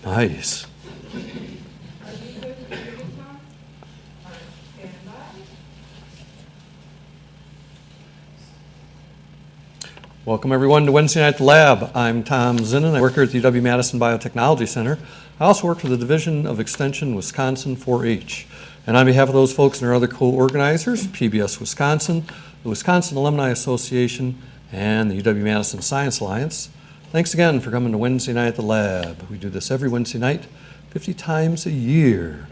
Nice. Welcome everyone to Wednesday Night at the Lab. I'm Tom Zinnan. I work here at the UW-Madison Biotechnology Center. I also work for the Division of Extension Wisconsin 4-H. And on behalf of those folks and our other co-organizers, PBS Wisconsin, the Wisconsin Alumni Association, and the UW-Madison Science Alliance, thanks again for coming to Wednesday Night at the Lab. We do this every Wednesday night, 50 times a year.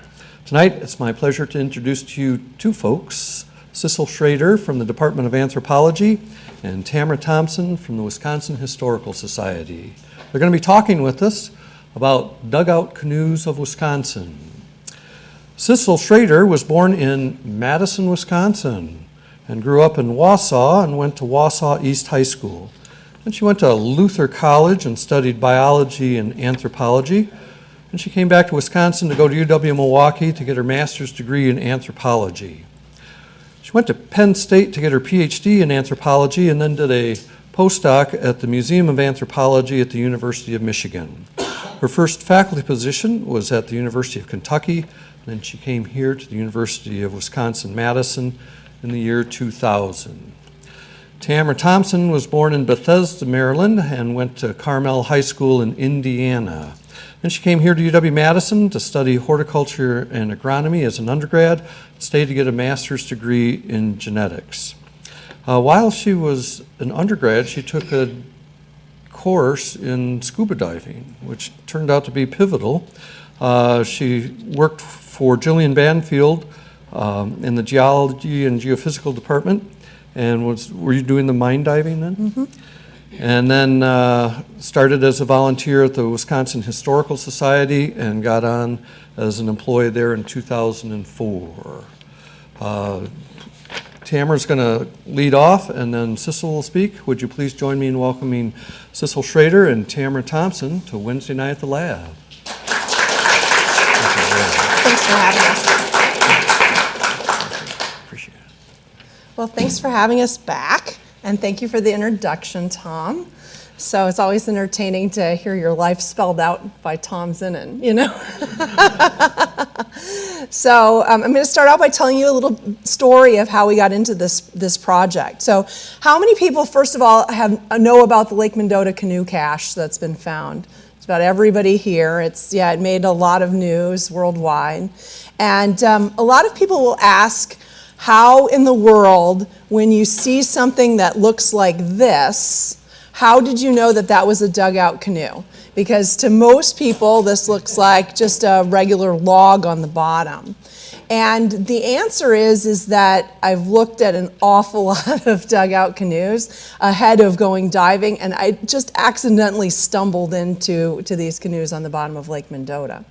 Tonight, it's my pleasure to introduce to you two folks, Sissel Schrader from the Department of Anthropology and Tamara Thompson from the Wisconsin Historical Society. They're going to be talking with us about Dugout Canoes of Wisconsin. Sissel Schrader was born in Madison, Wisconsin, and grew up in Wausau and went to Wausau East High School. Then she went to Luther College and studied biology and anthropology. And she came back to Wisconsin to go to UW-Milwaukee to get her master's degree in anthropology. She went to Penn State to get her PhD in anthropology and then did a postdoc at the Museum of Anthropology at the University of Michigan. Her first faculty position was at the University of Kentucky, and then she came here to the University of Wisconsin-Madison in the year 2000. Tamara Thompson was born in Bethesda, Maryland, and went to Carmel High School in Indiana. Then she came here to UW-Madison to study horticulture and agronomy as an undergrad, stayed to get a master's degree in genetics. While she was an undergrad, she took a course in scuba diving, which turned out to be pivotal. She worked for Jillian Banfield in the geology and geophysical department. And were you doing the mine diving then? Mm-hmm. And then started as a volunteer at the Wisconsin Historical Society and got on as an employee there in 2004. Tamara's going to lead off, and then Sissel will speak. Would you please join me in welcoming Sissel Schrader and Tamara Thompson to Wednesday Night at the Lab. Thanks for having us. Appreciate it. Well, thanks for having us back, and thank you for the introduction, Tom. So it's always entertaining to hear your life spelled out by Tom Zinnan, you know? So I'm going to start out by telling you a little story of how we got into this project. So how many people, first of all, know about the Lake Mendota canoe cache that's been found? It's about everybody here. It made a lot of news worldwide. And a lot of people will ask, how in the world, when you see something that looks like this, how did you know that that was a dugout canoe? Because to most people, this looks like just a regular log on the bottom. And the answer is that I've looked at an awful lot of dugout canoes ahead of going diving, and I just accidentally stumbled into these canoes on the bottom of Lake Mendota.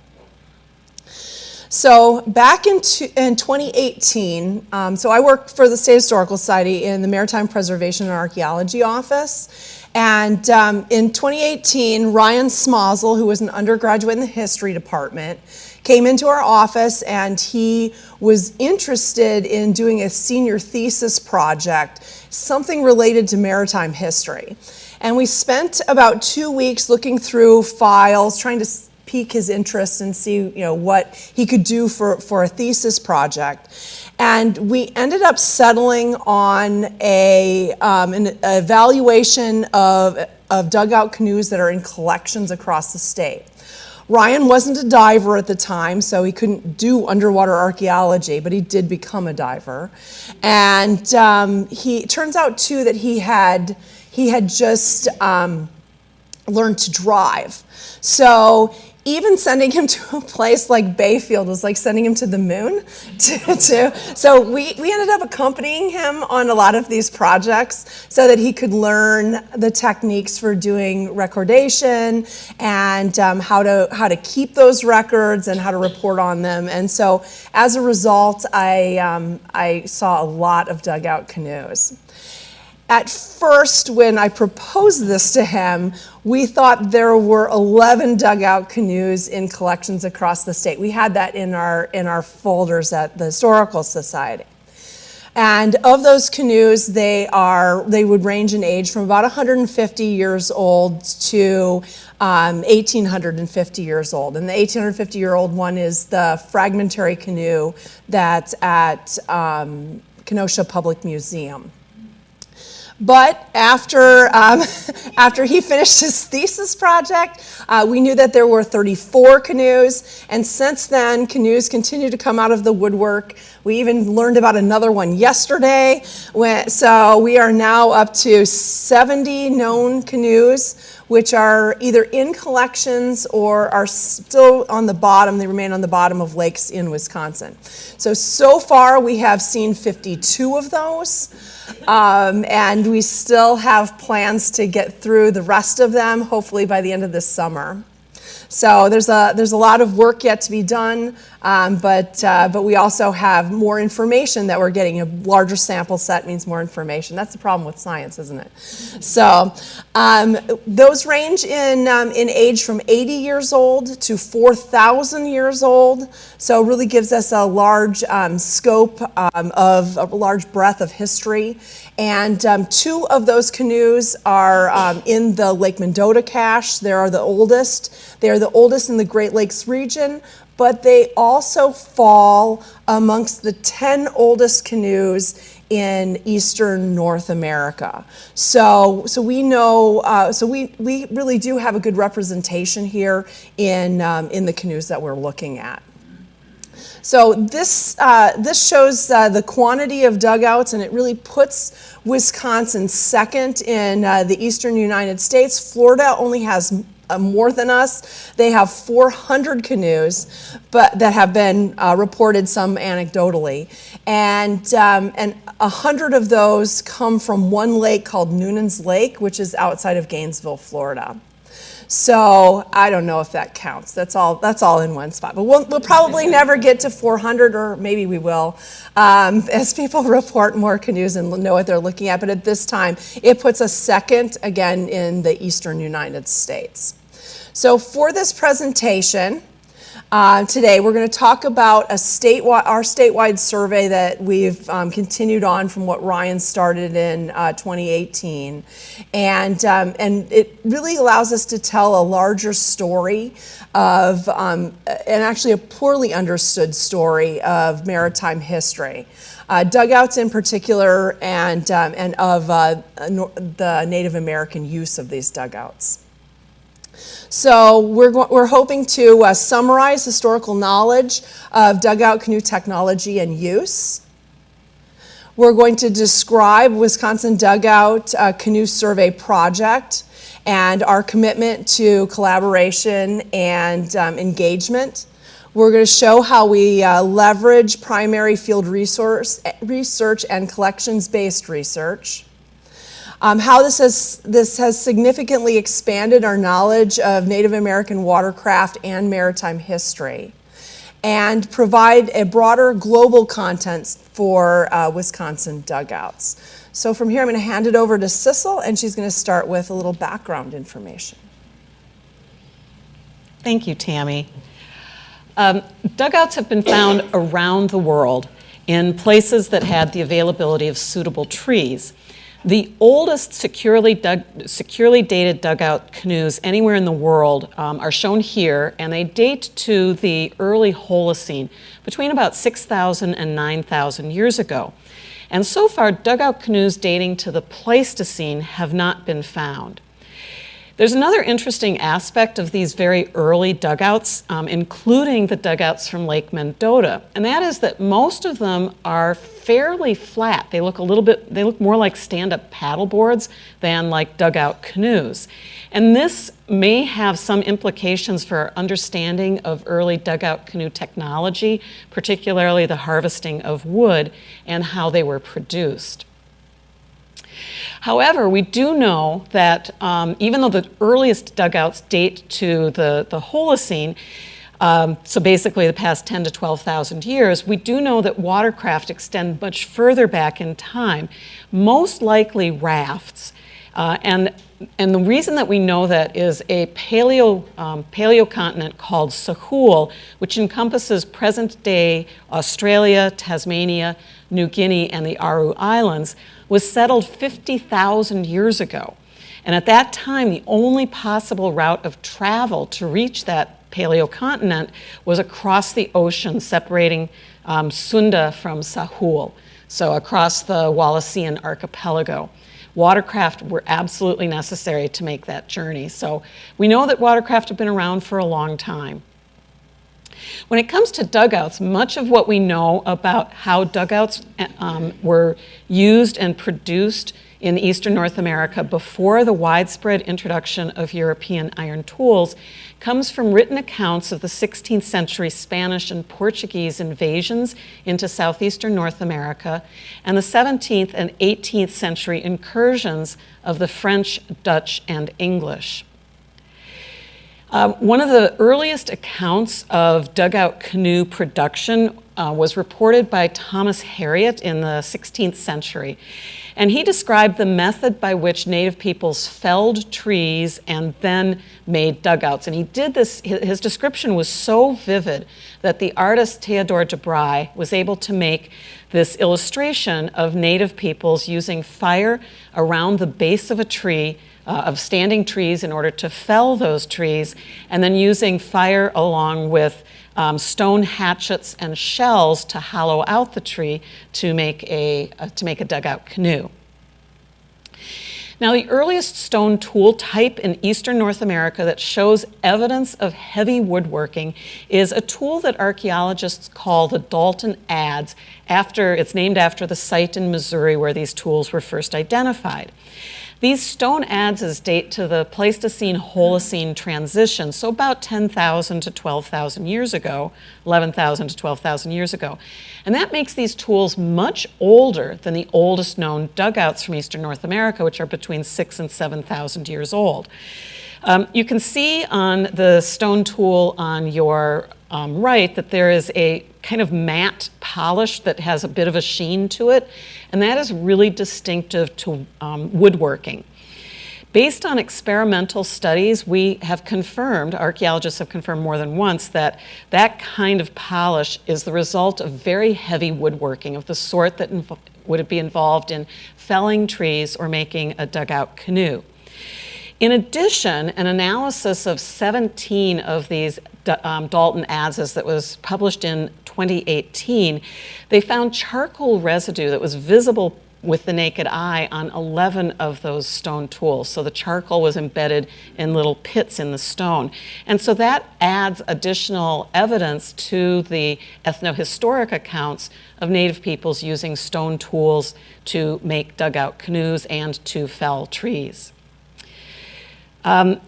So back in 2018, so I work for the State Historical Society in the Maritime Preservation and Archaeology Office. And in 2018, Ryan Smozzle, who was an undergraduate in the history department, came into our office, and he was interested in doing a senior thesis project, something related to maritime history. And we spent about 2 weeks looking through files, trying to pique his interest and see, what he could do for a thesis project. And we ended up settling on an evaluation of dugout canoes that are in collections across the state. Ryan wasn't a diver at the time, so he couldn't do underwater archaeology, but he did become a diver. And it turns out too that he had just learned to drive. So even sending him to a place like Bayfield was like sending him to the moon. So we ended up accompanying him on a lot of these projects so that he could learn the techniques for doing recordation and how to keep those records and how to report on them. And so as a result, I saw a lot of dugout canoes. At first, when I proposed this to him, we thought there were 11 dugout canoes in collections across the state. We had that in our folders at the Historical Society. And of those canoes, they would range in age from about 150 years old to 1,850 years old. And the 1,850-year-old one is the fragmentary canoe that's at Kenosha Public Museum. But after he finished his thesis project, we knew that there were 34 canoes, and since then, canoes continue to come out of the woodwork. We even learned about another one yesterday, so we are now up to 70 known canoes, which are either in collections or are still on the bottom. They remain on the bottom of lakes in Wisconsin. So far, we have seen 52 of those. And we still have plans to get through the rest of them, hopefully by the end of this summer. So there's a lot of work yet to be done, but we also have more information that we're getting. A larger sample set means more information. That's the problem with science, isn't it? So those range in age from 80 years old to 4,000 years old. So it really gives us a large scope of a large breadth of history. And two of those canoes are in the Lake Mendota cache. They are the oldest. They are the oldest in the Great Lakes region, but they also fall amongst the 10 oldest canoes in eastern North America. So we know, so we really do have a good representation here in the canoes that we're looking at. So this shows the quantity of dugouts, and it really puts Wisconsin second in the eastern United States. Florida only has more than us. They have 400 canoes, but that have been reported, some anecdotally, and 100 of those come from one lake called Noonan's Lake, which is outside of Gainesville, Florida. So I don't know if that counts. That's all in one spot. But we'll probably never get to 400, or maybe we will, as people report more canoes and know what they're looking at. But at this time, it puts us second again in the eastern United States. So for this presentation today, we're going to talk about our statewide survey that we've continued on from what Ryan started in 2018, and it really allows us to tell a larger story of, and actually a poorly understood story of maritime history. Dugouts in particular, and of the Native American use of these dugouts. So we're hoping to summarize historical knowledge of dugout canoe technology and use. We're going to describe Wisconsin Dugout Canoe Survey Project and our commitment to collaboration and engagement. We're going to show how we leverage primary field research and collections-based research. How this has significantly expanded our knowledge of Native American watercraft and maritime history, and provide a broader global content for Wisconsin dugouts. So from here, I'm going to hand it over to Sissel, and she's going to start with a little background information. Thank you, Tammy. Dugouts have been found around the world in places that had the availability of suitable trees. The oldest securely dated dugout canoes anywhere in the world are shown here, and they date to the early Holocene, between about 6,000 and 9,000 years ago. And so far, dugout canoes dating to the Pleistocene have not been found. There's another interesting aspect of these very early dugouts, including the dugouts from Lake Mendota, and that is that most of them are fairly flat. They look more like stand-up paddle boards than like dugout canoes. And this may have some implications for our understanding of early dugout canoe technology, particularly the harvesting of wood and how they were produced. However, we do know that even though the earliest dugouts date to the Holocene, so basically the past 10 to 12,000 years, we do know that watercraft extend much further back in time, most likely rafts. And the reason that we know that is a paleocontinent called Sahul, which encompasses present-day Australia, Tasmania, New Guinea, and the Aru Islands, was settled 50,000 years ago. And at that time, the only possible route of travel to reach that paleocontinent was across the ocean, separating Sunda from Sahul, so across the Wallacean archipelago. Watercraft were absolutely necessary to make that journey. So we know that watercraft have been around for a long time. When it comes to dugouts, much of what we know about how dugouts were used and produced in eastern North America before the widespread introduction of European iron tools comes from written accounts of the 16th century Spanish and Portuguese invasions into southeastern North America and the 17th and 18th century incursions of the French, Dutch, and English. One of the earliest accounts of dugout canoe production was reported by Thomas Harriot in the 16th century. And he described the method by which native peoples felled trees and then made dugouts. And he did this, his description was so vivid that the artist Theodore de Bry was able to make this illustration of native peoples using fire around the base of a tree, of standing trees, in order to fell those trees, and then using fire along with stone hatchets and shells to hollow out the tree to make a dugout canoe. Now, the earliest stone tool type in eastern North America that shows evidence of heavy woodworking is a tool that archaeologists call the Dalton adze. It's named after the site in Missouri where these tools were first identified. These stone adzes date to the Pleistocene-Holocene transition, so about 10,000 to 12,000 years ago, 11,000 to 12,000 years ago. And that makes these tools much older than the oldest known dugouts from eastern North America, which are between 6,000 and 7,000 years old. You can see on the stone tool on your right that there is a kind of matte polish that has a bit of a sheen to it, and that is really distinctive to woodworking. Based on experimental studies, we have confirmed, archaeologists have confirmed more than once, that that kind of polish is the result of very heavy woodworking of the sort that would be involved in felling trees or making a dugout canoe. In addition, an analysis of 17 of these Dalton adzes that was published in 2018, they found charcoal residue that was visible with the naked eye on 11 of those stone tools. So the charcoal was embedded in little pits in the stone. And so that adds additional evidence to the ethnohistoric accounts of native peoples using stone tools to make dugout canoes and to fell trees. In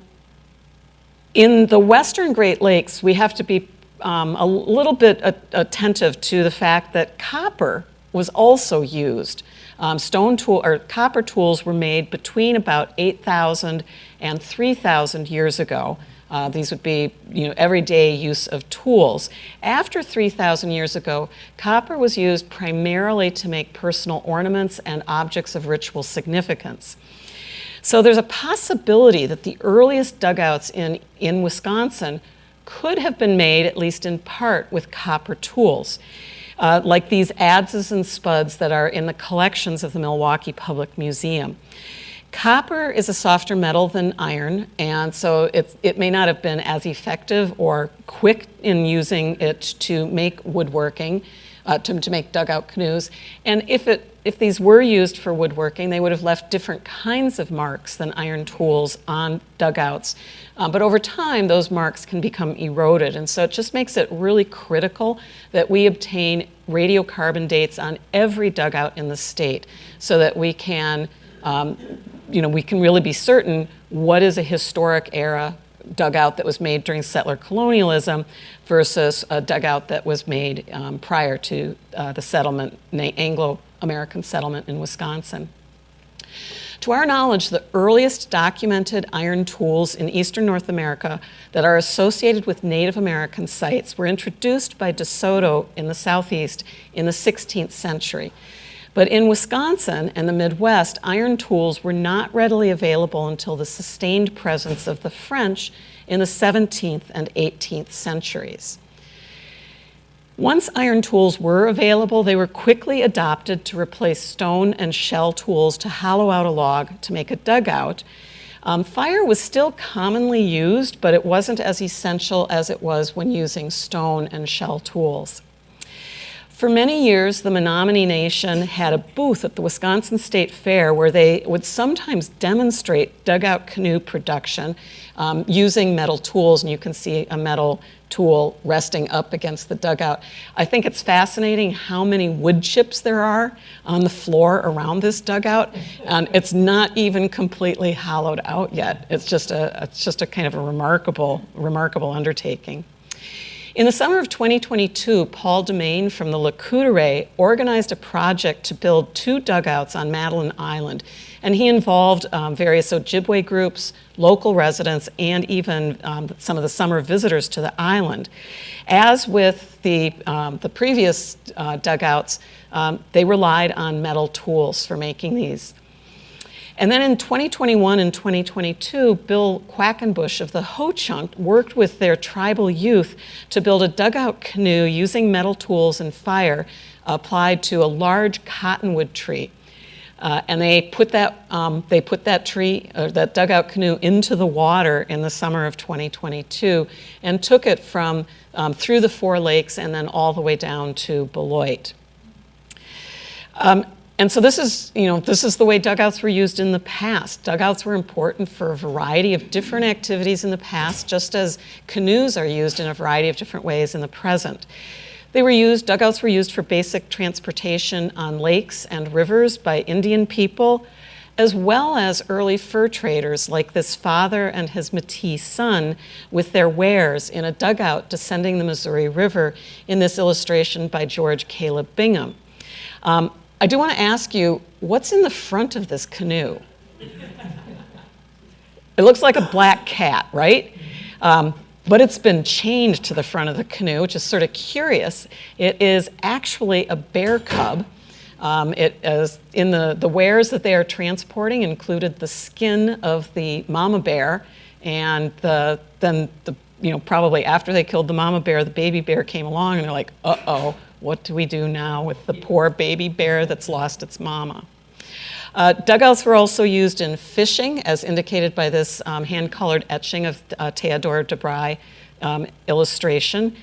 the western Great Lakes, we have to be a little bit attentive to the fact that copper was also used. Copper tools were made between about 8,000 and 3,000 years ago. These would be, everyday use of tools. After 3,000 years ago, copper was used primarily to make personal ornaments and objects of ritual significance. So there's a possibility that the earliest dugouts in Wisconsin could have been made, at least in part, with copper tools, like these adzes and spuds that are in the collections of the Milwaukee Public Museum. Copper is a softer metal than iron, and so it may not have been as effective or quick in using it to make woodworking, to make dugout canoes. And if these were used for woodworking, they would have left different kinds of marks than iron tools on dugouts. But over time, those marks can become eroded. And so it just makes it really critical that we obtain radiocarbon dates on every dugout in the state so that we can, we can really be certain what is a historic era dugout that was made during settler colonialism versus a dugout that was made prior to the settlement, Anglo-American settlement in Wisconsin. To our knowledge, the earliest documented iron tools in eastern North America that are associated with Native American sites were introduced by De Soto in the southeast in the 16th century. But in Wisconsin and the Midwest, iron tools were not readily available until the sustained presence of the French in the 17th and 18th centuries. Once iron tools were available, they were quickly adopted to replace stone and shell tools to hollow out a log to make a dugout. Fire was still commonly used, but it wasn't as essential as it was when using stone and shell tools. For many years, the Menominee Nation had a booth at the Wisconsin State Fair where they would sometimes demonstrate dugout canoe production using metal tools, and you can see a metal tool resting up against the dugout. I think it's fascinating how many wood chips there are on the floor around this dugout, and it's not even completely hollowed out yet. It's just a kind of a remarkable undertaking. In the summer of 2022, Paul Demain from the Le Coudray organized a project to build 2 dugouts on Madeline Island, and he involved various Ojibwe groups, local residents, and even some of the summer visitors to the island. As with the previous dugouts, they relied on metal tools for making these. And then in 2021 and 2022, Bill Quackenbush of the Ho-Chunk worked with their tribal youth to build a dugout canoe using metal tools and fire applied to a large cottonwood tree. And they put that that dugout canoe into the water in the summer of 2022 and took it from through the 4 lakes and then all the way down to Beloit. And so this is the way dugouts were used in the dugouts. Dugouts were important for a variety of different activities in the past, just as canoes are used in a variety of different ways in the present. Dugouts were used for basic transportation on lakes and rivers by Indian people, as well as early fur traders like this father and his Métis son with their wares in a dugout descending the Missouri River in this illustration by George Caleb Bingham. I do want to ask you, what's in the front of this canoe? It looks like a black cat, right? But it's been chained to the front of the canoe, which is sort of curious. It is actually a bear cub. It is in the wares that they are transporting included the skin of the mama bear, and probably after they killed the mama bear, the baby bear came along, and they're like, uh-oh, what do we do now with the poor baby bear that's lost its mama? Dugouts were also used in fishing, as indicated by this hand-colored etching of Theodore DeBry illustration,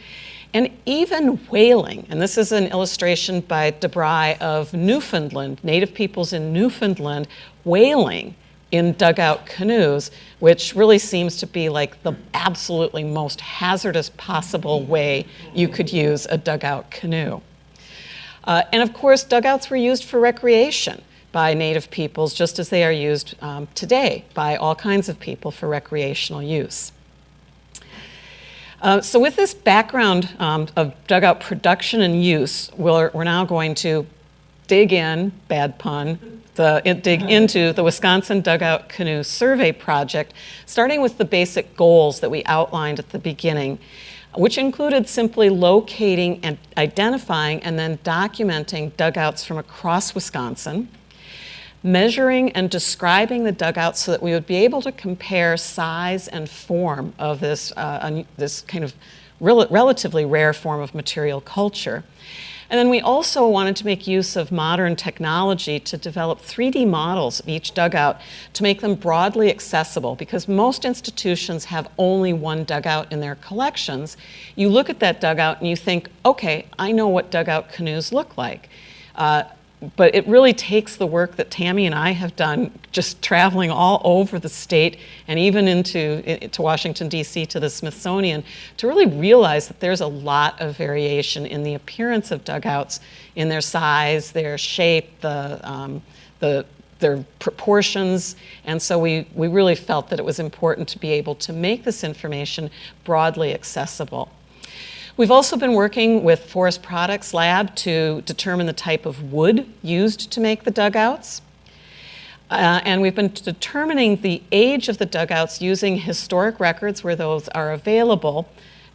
and even whaling. And this is an illustration by DeBry of Newfoundland, native peoples in Newfoundland whaling in dugout canoes, which really seems to be like the absolutely most hazardous possible way you could use a dugout canoe. And of course, dugouts were used for recreation by native peoples, just as they are used today by all kinds of people for recreational use. So with this background of dugout production and use, we're now going to dig in, bad pun, dig into the Wisconsin Dugout Canoe Survey Project, starting with the basic goals that we outlined at the beginning, which included simply locating and identifying and then documenting dugouts from across Wisconsin, measuring and describing the dugouts so that we would be able to compare size and form of this kind of relatively rare form of material culture. And then we also wanted to make use of modern technology to develop 3D models of each dugout to make them broadly accessible, because most institutions have only one dugout in their collections. You look at that dugout and you think, okay, I know what dugout canoes look like. But it really takes the work that Tammy and I have done, just traveling all over the state and even to Washington, D.C., to the Smithsonian, to really realize that there's a lot of variation in the appearance of dugouts, in their size, their shape, their proportions. And so we really felt that it was important to be able to make this information broadly accessible. We've also been working with Forest Products Lab to determine the type of wood used to make the dugouts. And we've been determining the age of the dugouts using historic records where those are available,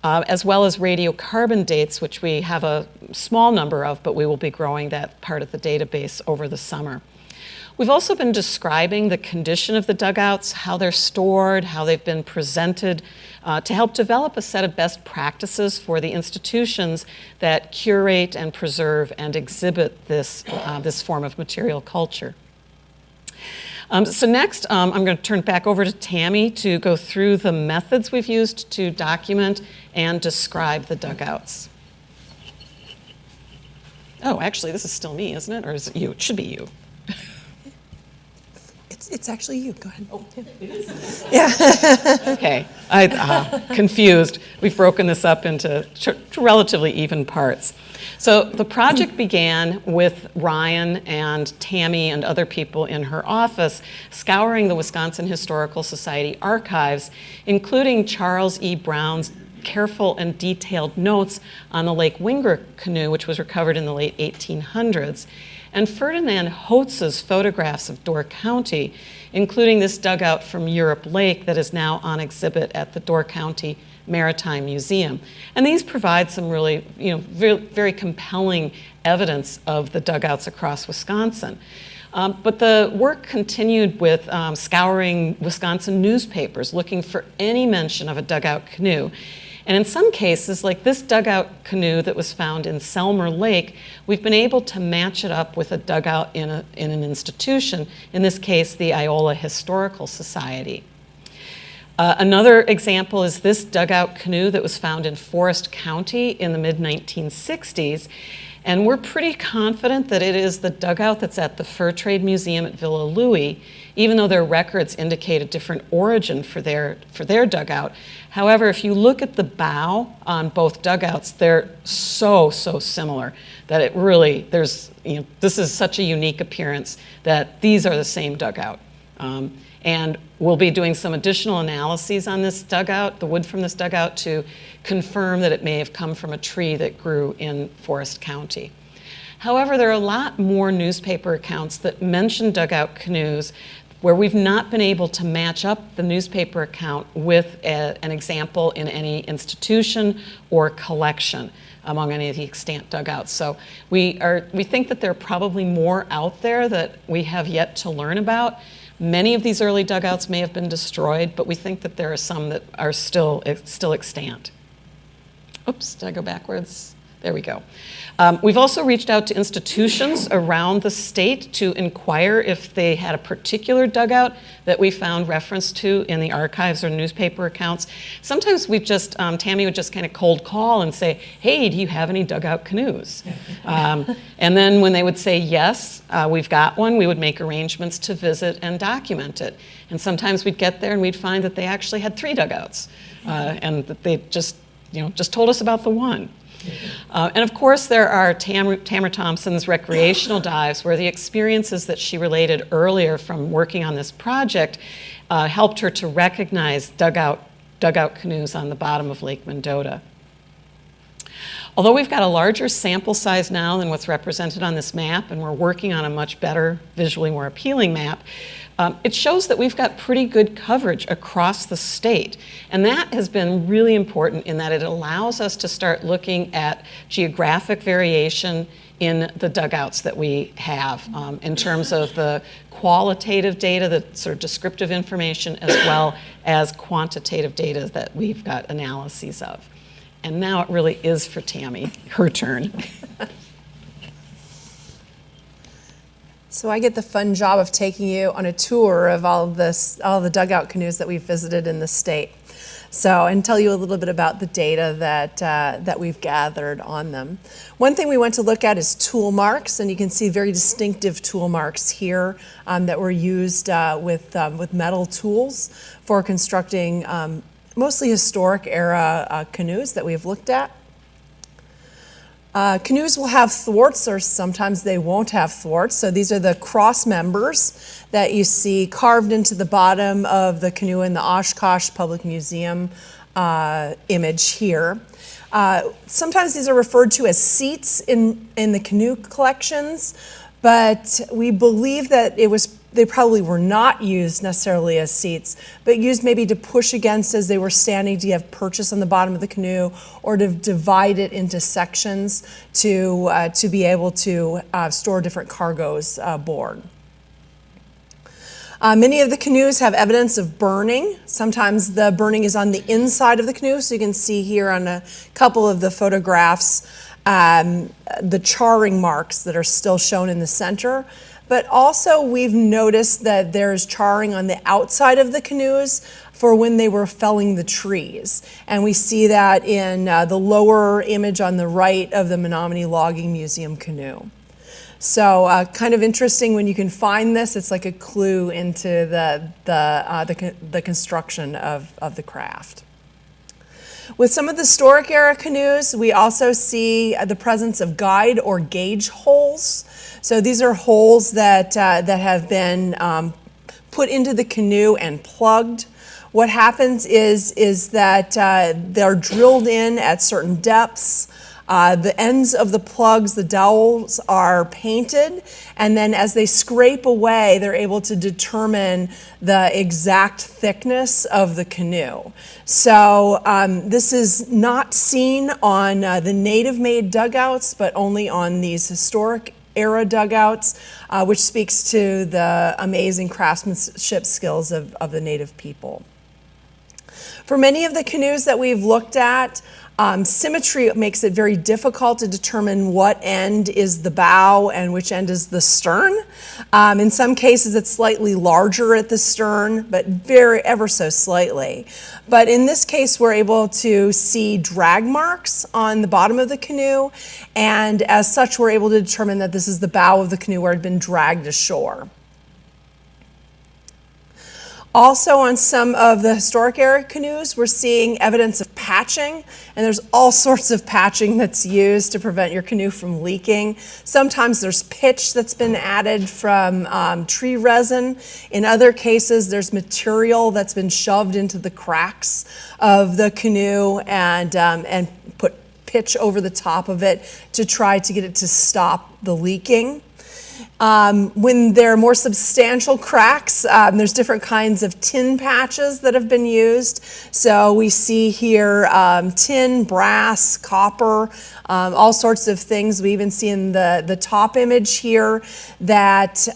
as well as radiocarbon dates, which we have a small number of, but we will be growing that part of the database over the summer. We've also been describing the condition of the dugouts, how they're stored, how they've been presented, to help develop a set of best practices for the institutions that curate and preserve and exhibit this, this form of material culture. So next, I'm going to turn it back over to Tammy to go through the methods we've used to document and describe the dugouts. Oh, actually, this is still me, isn't it? Or is it you? It should be you. It's actually you. Go ahead. Oh, yeah. Okay, confused. We've broken this up into relatively even parts. So the project began with Ryan and Tammy and other people in her office scouring the Wisconsin Historical Society archives, including Charles E. Brown's careful and detailed notes on the Lake Winger canoe, which was recovered in the late 1800s, and Ferdinand Hotz's photographs of Door County, including this dugout from Europe Lake that is now on exhibit at the Door County Maritime Museum. And these provide some really, very compelling evidence of the dugouts across Wisconsin. But the work continued with scouring Wisconsin newspapers, looking for any mention of a dugout canoe. And in some cases, like this dugout canoe that was found in Selmer Lake, we've been able to match it up with a dugout in an institution, in this case, the Iola Historical Society. Another example is this dugout canoe that was found in Forest County in the mid-1960s. And we're pretty confident that it is the dugout that's at the Fur Trade Museum at Villa Louis, even though their records indicate a different origin for their dugout. However, if you look at the bow on both dugouts, they're so similar that it really, this is such a unique appearance that these are the same dugout. And we'll be doing some additional analyses on this dugout, the wood from this dugout, to confirm that it may have come from a tree that grew in Forest County. However, there are a lot more newspaper accounts that mention dugout canoes where we've not been able to match up the newspaper account with an example in any institution or collection among any of the extant dugouts. So we think that there are probably more out there that we have yet to learn about. Many of these early dugouts may have been destroyed, but we think that there are some that are still extant. Oops, did I go backwards? There we go. We've also reached out to institutions around the state to inquire if they had a particular dugout that we found reference to in the archives or newspaper accounts. Sometimes we just, Tammy would just kind of cold call and say, hey, do you have any dugout canoes? And then when they would say yes, we've got one, we would make arrangements to visit and document it. And sometimes we'd get there and we'd find that they actually had 3 dugouts and that they just told us about the one. And of course, there are Tamara Thompson's recreational dives, where the experiences that she related earlier from working on this project helped her to recognize dugout canoes on the bottom of Lake Mendota. Although we've got a larger sample size now than what's represented on this map, and we're working on a much better, visually more appealing map, it shows that we've got pretty good coverage across the state. And that has been really important in that it allows us to start looking at geographic variation in the dugouts that we have in terms of the qualitative data, the sort of descriptive information, as well as quantitative data that we've got analyses of. And now it really is for Tammy, her turn. So I get the fun job of taking you on a tour of all the dugout canoes that we've visited in the state. So, and tell you a little bit about the data that we've gathered on them. One thing we want to look at is tool marks, and you can see very distinctive tool marks here that were used with metal tools for constructing mostly historic era canoes that we've looked at. Canoes will have thwarts, or sometimes they won't have thwarts. So these are the cross members that you see carved into the bottom of the canoe in the Oshkosh Public Museum image here. Sometimes these are referred to as seats in the canoe collections, but we believe that they probably were not used necessarily as seats, but used maybe to push against as they were standing to have purchase on the bottom of the canoe, or to divide it into sections to be able to store different cargoes aboard. Many of the canoes have evidence of burning. Sometimes the burning is on the inside of the canoe, so you can see here on a couple of the photographs the charring marks that are still shown in the center. But also we've noticed that there's charring on the outside of the canoes for when they were felling the trees. And we see that in the lower image on the right of the Menominee Logging Museum canoe. So kind of interesting when you can find this. It's like a clue into the construction of the craft. With some of the historic era canoes, we also see the presence of guide or gauge holes. So these are holes that have been put into the canoe and plugged. What happens is that they're drilled in at certain depths. The ends of the plugs, the dowels, are painted, and then as they scrape away, they're able to determine the exact thickness of the canoe. So this is not seen on the native-made dugouts, but only on these historic era dugouts, which speaks to the amazing craftsmanship skills of the native people. For many of the canoes that we've looked at, symmetry makes it very difficult to determine what end is the bow and which end is the stern. In some cases, it's slightly larger at the stern, but ever so slightly. But in this case, we're able to see drag marks on the bottom of the canoe, and as such, we're able to determine that this is the bow of the canoe where it had been dragged ashore. Also, on some of the historic era canoes, we're seeing evidence of patching, and there's all sorts of patching that's used to prevent your canoe from leaking. Sometimes there's pitch that's been added from tree resin. In other cases, there's material that's been shoved into the cracks of the canoe and put pitch over the top of it to try to get it to stop the leaking. When there are more substantial cracks, there's different kinds of tin patches that have been used. So we see here tin, brass, copper, all sorts of things. We even see in the top image here that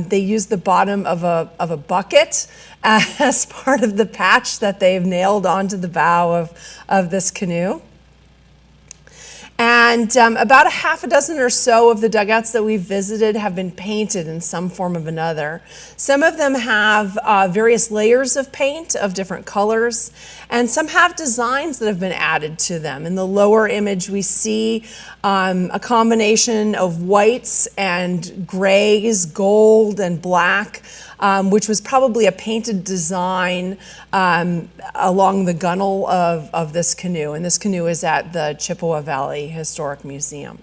they use the bottom of a bucket as part of the patch that they've nailed onto the bow of this canoe. And about a half a dozen or so of the dugouts that we've visited have been painted in some form or another. Some of them have various layers of paint of different colors, and some have designs that have been added to them. In the lower image, we see a combination of whites and grays, gold and black, which was probably a painted design along the gunnel of this canoe. And this canoe is at the Chippewa Valley Historic Museum.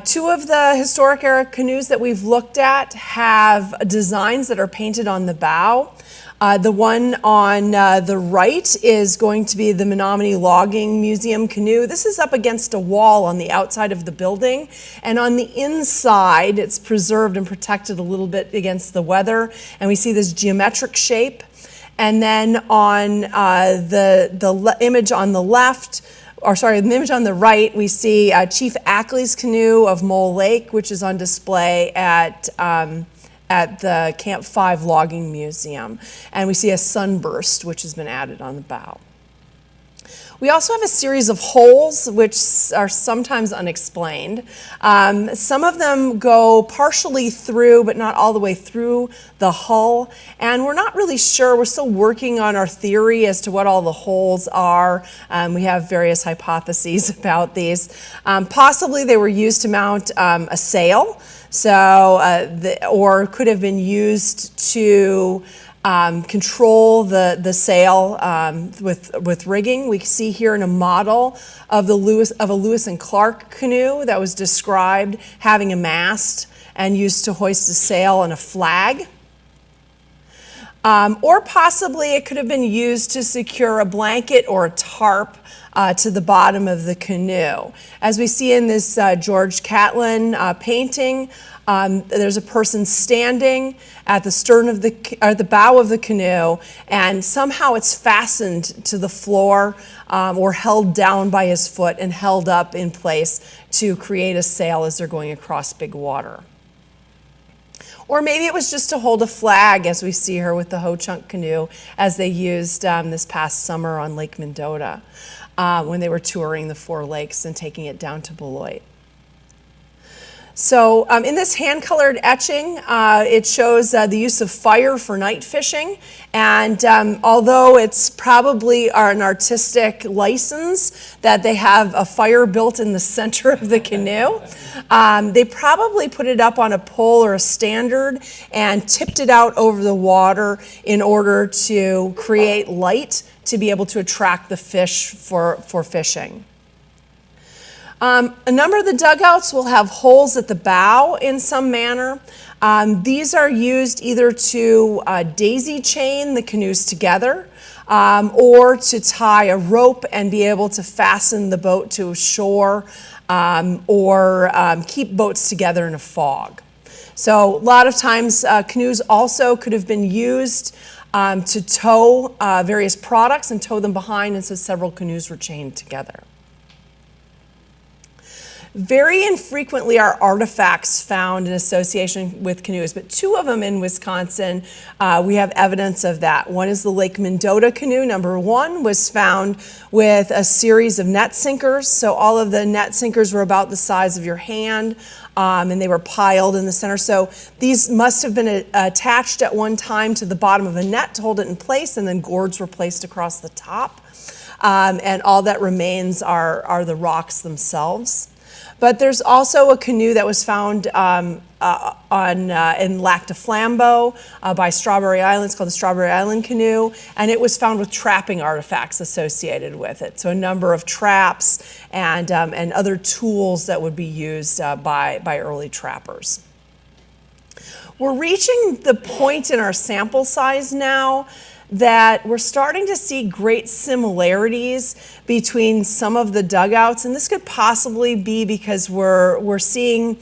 Two of the historic era canoes that we've looked at have designs that are painted on the bow. The one on the right is going to be the Menominee Logging Museum canoe. This is up against a wall on the outside of the building, and on the inside it's preserved and protected a little bit against the weather, and we see this geometric shape. And then on the image on the left, the image on the right, we see Chief Ackley's canoe of Mole Lake, which is on display at the Camp 5 Logging Museum. And we see a sunburst, which has been added on the bow. We also have a series of holes, which are sometimes unexplained. Some of them go partially through, but not all the way through the hull. And we're not really sure. We're still working on our theory as to what all the holes are. We have various hypotheses about these. Possibly they were used to mount a sail, or could have been used to control the sail with rigging. We see here in a model of a Lewis and Clark canoe that was described having a mast and used to hoist a sail and a flag. Or possibly it could have been used to secure a blanket or a tarp to the bottom of the canoe. As we see in this George Catlin painting, there's a person standing at the stern of the bow of the canoe, and somehow it's fastened to the floor or held down by his foot and held up in place to create a sail as they're going across big water. Or maybe it was just to hold a flag, as we see her with the Ho-Chunk canoe, as they used this past summer on Lake Mendota when they were touring the 4 lakes and taking it down to Beloit. So in this hand-colored etching, it shows the use of fire for night fishing. And although it's probably an artistic license that they have a fire built in the center of the canoe, they probably put it up on a pole or a standard and tipped it out over the water in order to create light to be able to attract the fish for fishing. A number of the dugouts will have holes at the bow in some manner. These are used either to daisy chain the canoes together or to tie a rope and be able to fasten the boat to shore or keep boats together in a fog. So a lot of times canoes also could have been used to tow various products and tow them behind, and so several canoes were chained together. Very infrequently are artifacts found in association with canoes, but 2 of them in Wisconsin, we have evidence of that. One is the Lake Mendota canoe. Number 1 was found with a series of net sinkers. So all of the net sinkers were about the size of your hand, and they were piled in the center. So these must have been attached at one time to the bottom of a net to hold it in place, and then gourds were placed across the top. And all that remains are the rocks themselves. But there's also a canoe that was found in Lac du Flambeau by Strawberry Island. It's called the Strawberry Island canoe, and it was found with trapping artifacts associated with it. So a number of traps and other tools that would be used by early trappers. We're reaching the point in our sample size now that we're starting to see great similarities between some of the dugouts, and this could possibly be because we're seeing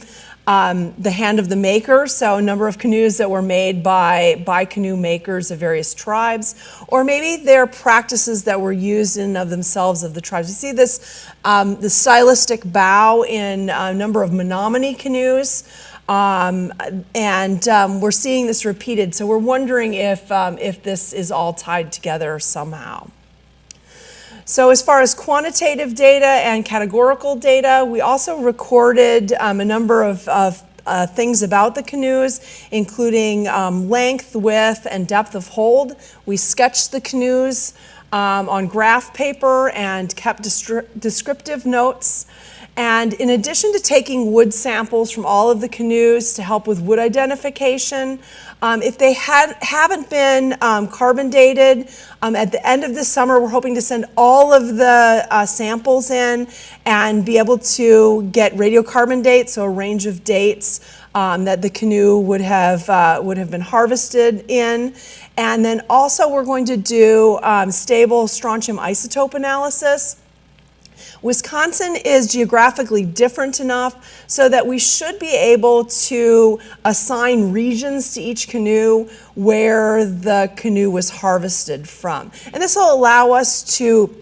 the hand of the maker, so a number of canoes that were made by canoe makers of various tribes, or maybe they're practices that were used in and of themselves of the tribes. You see this the stylistic bow in a number of Menominee canoes. We're seeing this repeated, so we're wondering if this is all tied together somehow. So as far as quantitative data and categorical data, we also recorded a number of things about the canoes, including length, width, and depth of hold. We sketched the canoes on graph paper and kept descriptive notes. And in addition to taking wood samples from all of the canoes to help with wood identification, if they haven't been carbon dated, at the end of the summer, we're hoping to send all of the samples in and be able to get radiocarbon dates, so a range of dates that the canoe would have been harvested in. And then also we're going to do stable strontium isotope analysis. Wisconsin is geographically different enough so that we should be able to assign regions to each canoe where the canoe was harvested from. And this will allow us to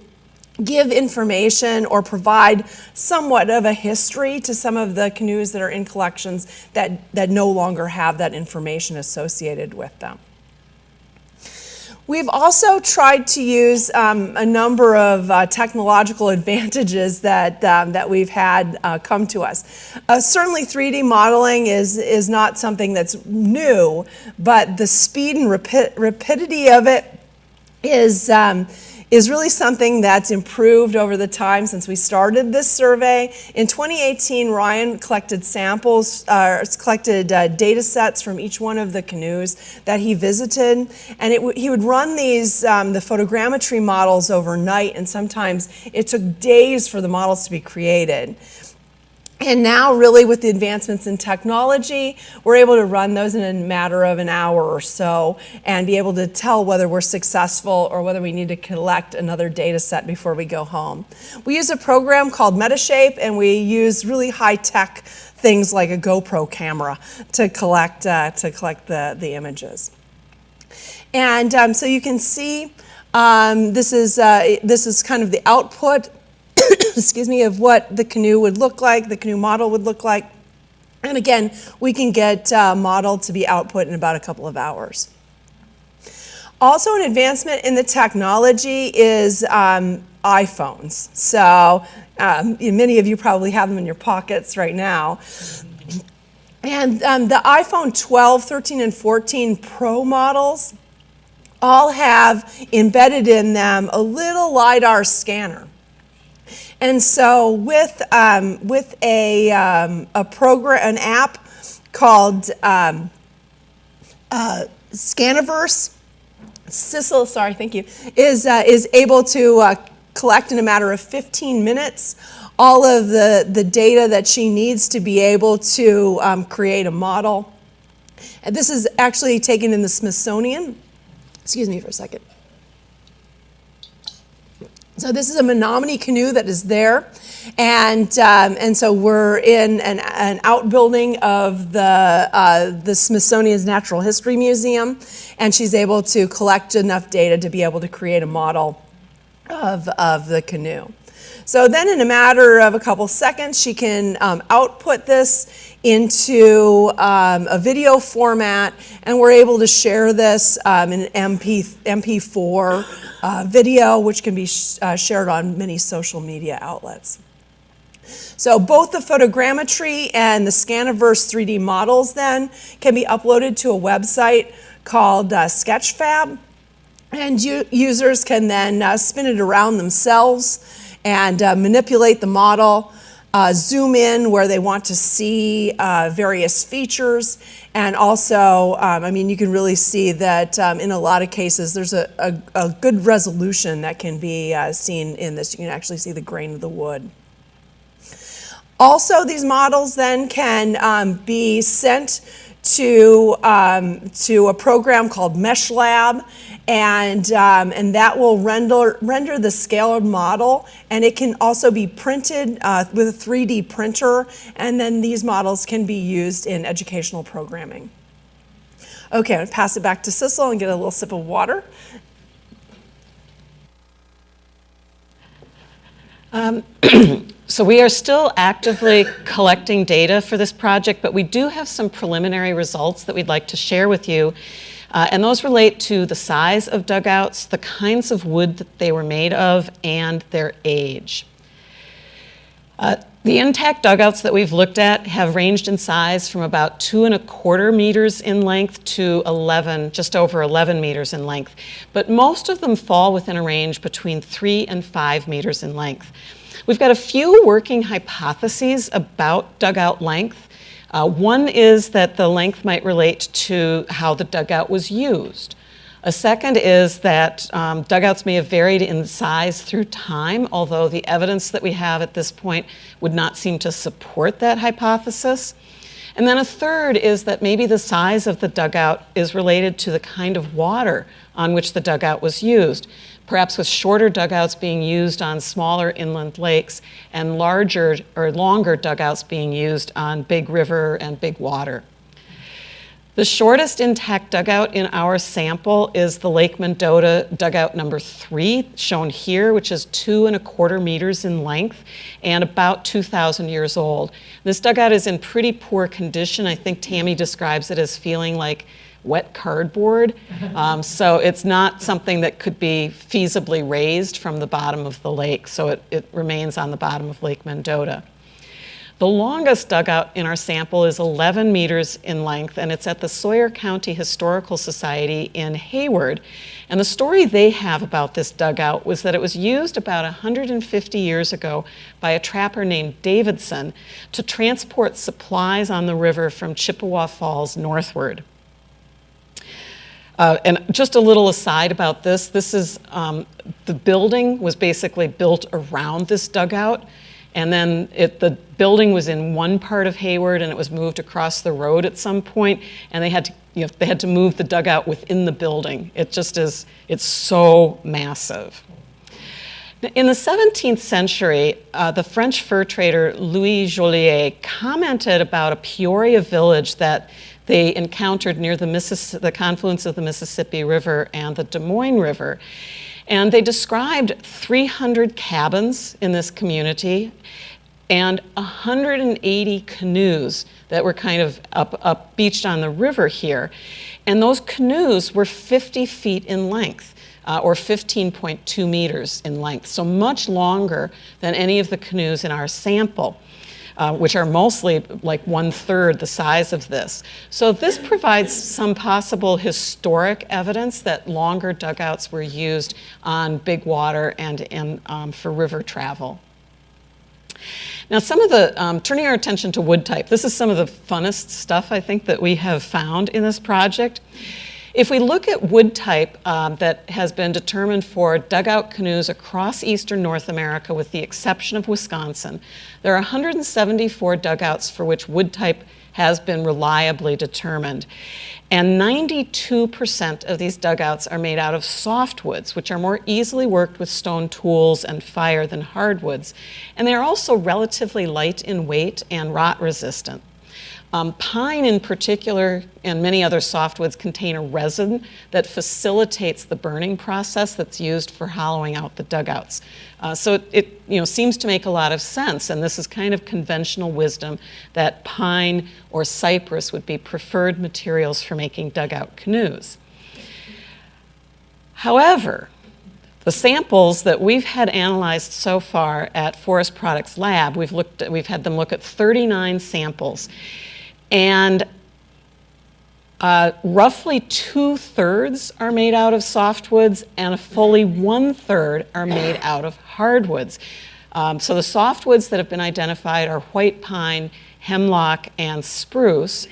give information or provide somewhat of a history to some of the canoes that are in collections that no longer have that information associated with them. We've also tried to use a number of technological advantages that we've had come to us. Certainly 3D modeling is not something that's new, but the speed and rapidity of it is really something that's improved over the time since we started this survey. In 2018, Ryan collected data sets from each one of the canoes that he visited, and he would run these, the photogrammetry models overnight, and sometimes it took days for the models to be created. And now, really, with the advancements in technology, we're able to run those in a matter of an hour or so and be able to tell whether we're successful or whether we need to collect another data set before we go home. We use a program called Metashape, and we use really high-tech things like a GoPro camera to collect the images. And so you can see this is kind of the output excuse me, of what the canoe would look like, the canoe model would look like. And again, we can get model to be output in about a couple of hours. Also, an advancement in the technology is iPhones. So many of you probably have them in your pockets right now. And the iPhone 12, 13, and 14 Pro models all have embedded in them a little LiDAR scanner. And so with a program, an app called Scaniverse, Sissel, sorry, thank you, is able to collect in a matter of 15 minutes all of the data that she needs to be able to create a model. And this is actually taken in the Smithsonian. Excuse me for a second. So this is a Menominee canoe that is there, and so we're in an outbuilding of the Smithsonian's Natural History Museum, and she's able to collect enough data to be able to create a model of the canoe. So then in a matter of a couple seconds, she can output this into a video format, and we're able to share this in an MP4 video, which can be shared on many social media outlets. So both the photogrammetry and the Scaniverse 3D models then can be uploaded to a website called Sketchfab, and users can then spin it around themselves and manipulate the model, zoom in where they want to see various features, and also, I mean, you can really see that in a lot of cases there's a good resolution that can be seen in this. You can actually see the grain of the wood. Also, these models then can be sent to a program called MeshLab, and that will render the scaled model, and it can also be printed with a 3D printer, and then these models can be used in educational programming. Okay, I'm going to pass it back to Sissel and get a little sip of water. So we are still actively collecting data for this project, but we do have some preliminary results that we'd like to share with you. And those relate to the size of dugouts, the kinds of wood that they were made of, and their age. The intact dugouts that we've looked at have ranged in size from about 2¼ meters in length to just over 11 meters in length. But most of them fall within a range between 3 and 5 meters in length. We've got a few working hypotheses about dugout length. One is that the length might relate to how the dugout was used. A second is that dugouts may have varied in size through time, although the evidence that we have at this point would not seem to support that hypothesis. And then a third is that maybe the size of the dugout is related to the kind of water on which the dugout was used, perhaps with shorter dugouts being used on smaller inland lakes and larger or longer dugouts being used on big river and big water. The shortest intact dugout in our sample is the Lake Mendota dugout number 3, shown here, which is 2¼ meters in length and about 2,000 years old. This dugout is in pretty poor condition. I think Tammy describes it as feeling like wet cardboard. So it's not something that could be feasibly raised from the bottom of the lake, so it remains on the bottom of Lake Mendota. The longest dugout in our sample is 11 meters in length, and it's at the Sawyer County Historical Society in Hayward. And the story they have about this dugout was that it was used about 150 years ago by a trapper named Davidson to transport supplies on the river from Chippewa Falls northward. And just a little aside about this is the building was basically built around this dugout. and then the building was in one part of Hayward, and it was moved across the road at some point, and they had to move the dugout within the building. It just is, it's so massive. In the 17th century, the French fur trader Louis Joliet commented about a Peoria village that they encountered near the confluence of the Mississippi River and the Des Moines River. And they described 300 cabins in this community and 180 canoes that were kind of up beached on the river here. And those canoes were 50 feet in length, or 15.2 meters in length, so much longer than any of the canoes in our sample, which are mostly like 1/3 the size of this. So this provides some possible historic evidence that longer dugouts were used on big water and for river travel. Now, some of the, turning our attention to wood type, this is some of the funnest stuff I think that we have found in this project. If we look at wood type that has been determined for dugout canoes across eastern North America, with the exception of Wisconsin, there are 174 dugouts for which wood type has been reliably determined. And 92% of these dugouts are made out of softwoods, which are more easily worked with stone tools and fire than hardwoods. And they're also relatively light in weight and rot resistant. Pine in particular and many other softwoods contain a resin that facilitates the burning process that's used for hollowing out the dugouts. So it seems to make a lot of sense, and this is kind of conventional wisdom that pine or cypress would be preferred materials for making dugout canoes. However, the samples that we've had analyzed so far at Forest Products Lab, we've had them look at 39 samples. And roughly 2/3 are made out of softwoods, and fully 1/3 are made out of hardwoods. So the softwoods that have been identified are white pine, hemlock, and spruce.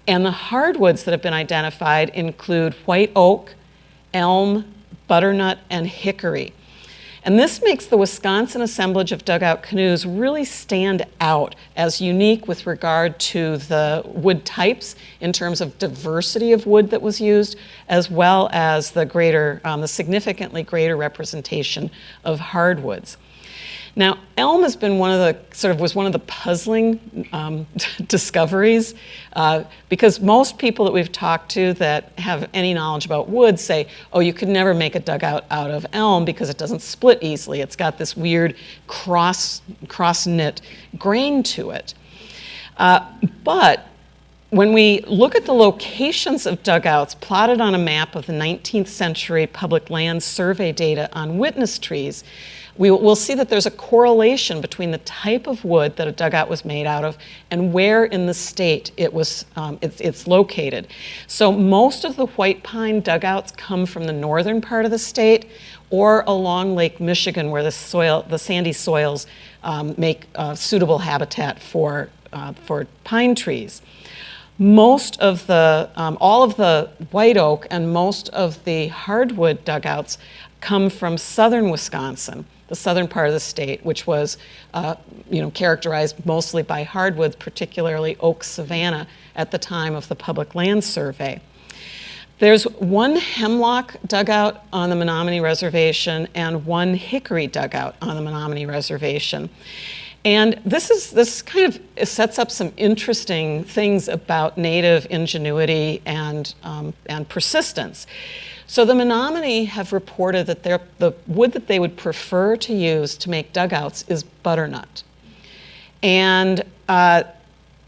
And the hardwoods that have been identified include white oak, elm, butternut, and hickory. And this makes the Wisconsin assemblage of dugout canoes really stand out as unique with regard to the wood types in terms of diversity of wood that was used, as well as the significantly greater representation of hardwoods. Now, elm has been was one of the puzzling discoveries because most people that we've talked to that have any knowledge about wood say, oh, you could never make a dugout out of elm because it doesn't split easily. It's got this weird cross-knit grain to it. But when we look at the locations of dugouts plotted on a map of the 19th century public land survey data on witness trees, we'll see that there's a correlation between the type of wood that a dugout was made out of and where in the state it's located. So most of the white pine dugouts come from the northern part of the state or along Lake Michigan, where the sandy soils make suitable habitat for pine trees. Most of all of the white oak and most of the hardwood dugouts come from southern Wisconsin, the southern part of the state, which was characterized mostly by hardwoods, particularly oak savanna, at the time of the public land survey. There's one hemlock dugout on the Menominee Reservation and one hickory dugout on the Menominee Reservation. And this kind of sets up some interesting things about native ingenuity and persistence. So the Menominee have reported that the wood that they would prefer to use to make dugouts is butternut. And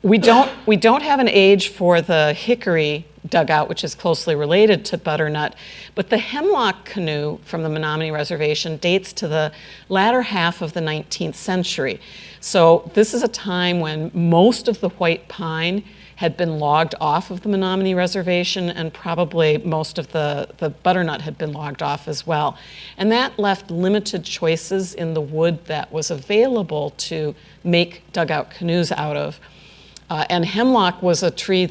we don't have an age for the hickory dugout, which is closely related to butternut, but the hemlock canoe from the Menominee Reservation dates to the latter half of the 19th century. So this is a time when most of the white pine had been logged off of the Menominee Reservation, and probably most of the butternut had been logged off as well. And that left limited choices in the wood that was available to make dugout canoes out of. And hemlock was a tree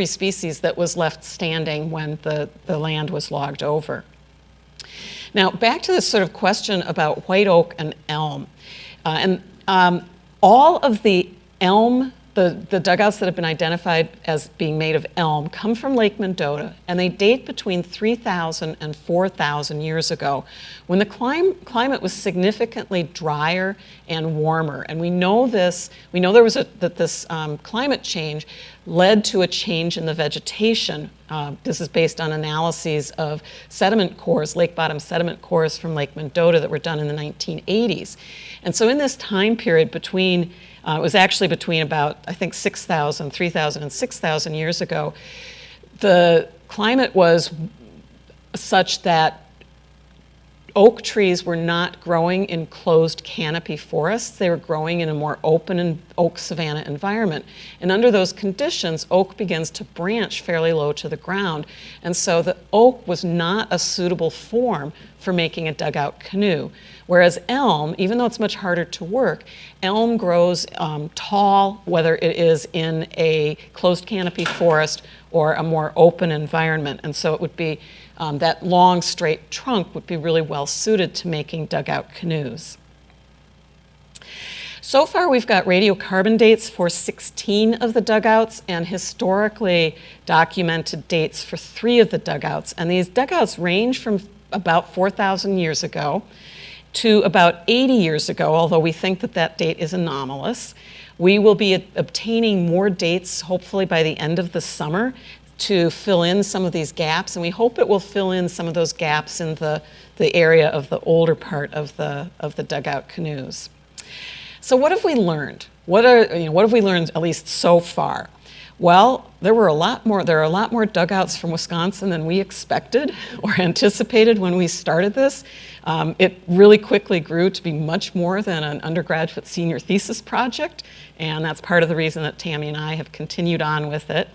species that was left standing when the land was logged over. Now, back to this sort of question about white oak and elm. All of the elm, the dugouts that have been identified as being made of elm come from Lake Mendota, and they date between 3,000 and 4,000 years ago, when the climate was significantly drier and warmer. And we know this. We know that this climate change led to a change in the vegetation. This is based on analyses of sediment cores, lake bottom sediment cores from Lake Mendota that were done in the 1980s. And so in this time period between it was actually between about, I think, 3,000 and 6,000 years ago. The climate was such that oak trees were not growing in closed canopy forests. They were growing in a more open and oak savanna environment. And under those conditions, oak begins to branch fairly low to the ground. And so the oak was not a suitable form for making a dugout canoe. Whereas elm, even though it's much harder to work, elm grows tall, whether it is in a closed canopy forest or a more open environment. And so it would be, that long straight trunk would be really well suited to making dugout canoes. So far we've got radiocarbon dates for 16 of the dugouts and historically documented dates for 3 of the dugouts. And these dugouts range from about 4,000 years ago to about 80 years ago, although we think that that date is anomalous. We will be obtaining more dates, hopefully by the end of the summer, to fill in some of these gaps, and we hope it will fill in some of those gaps in the area of the older part of the dugout canoes. So what have we learned? What have we learned, at least so far? Well, there are a lot more dugouts from Wisconsin than we expected or anticipated when we started this. It really quickly grew to be much more than an undergraduate senior thesis project, and that's part of the reason that Tammy and I have continued on with it.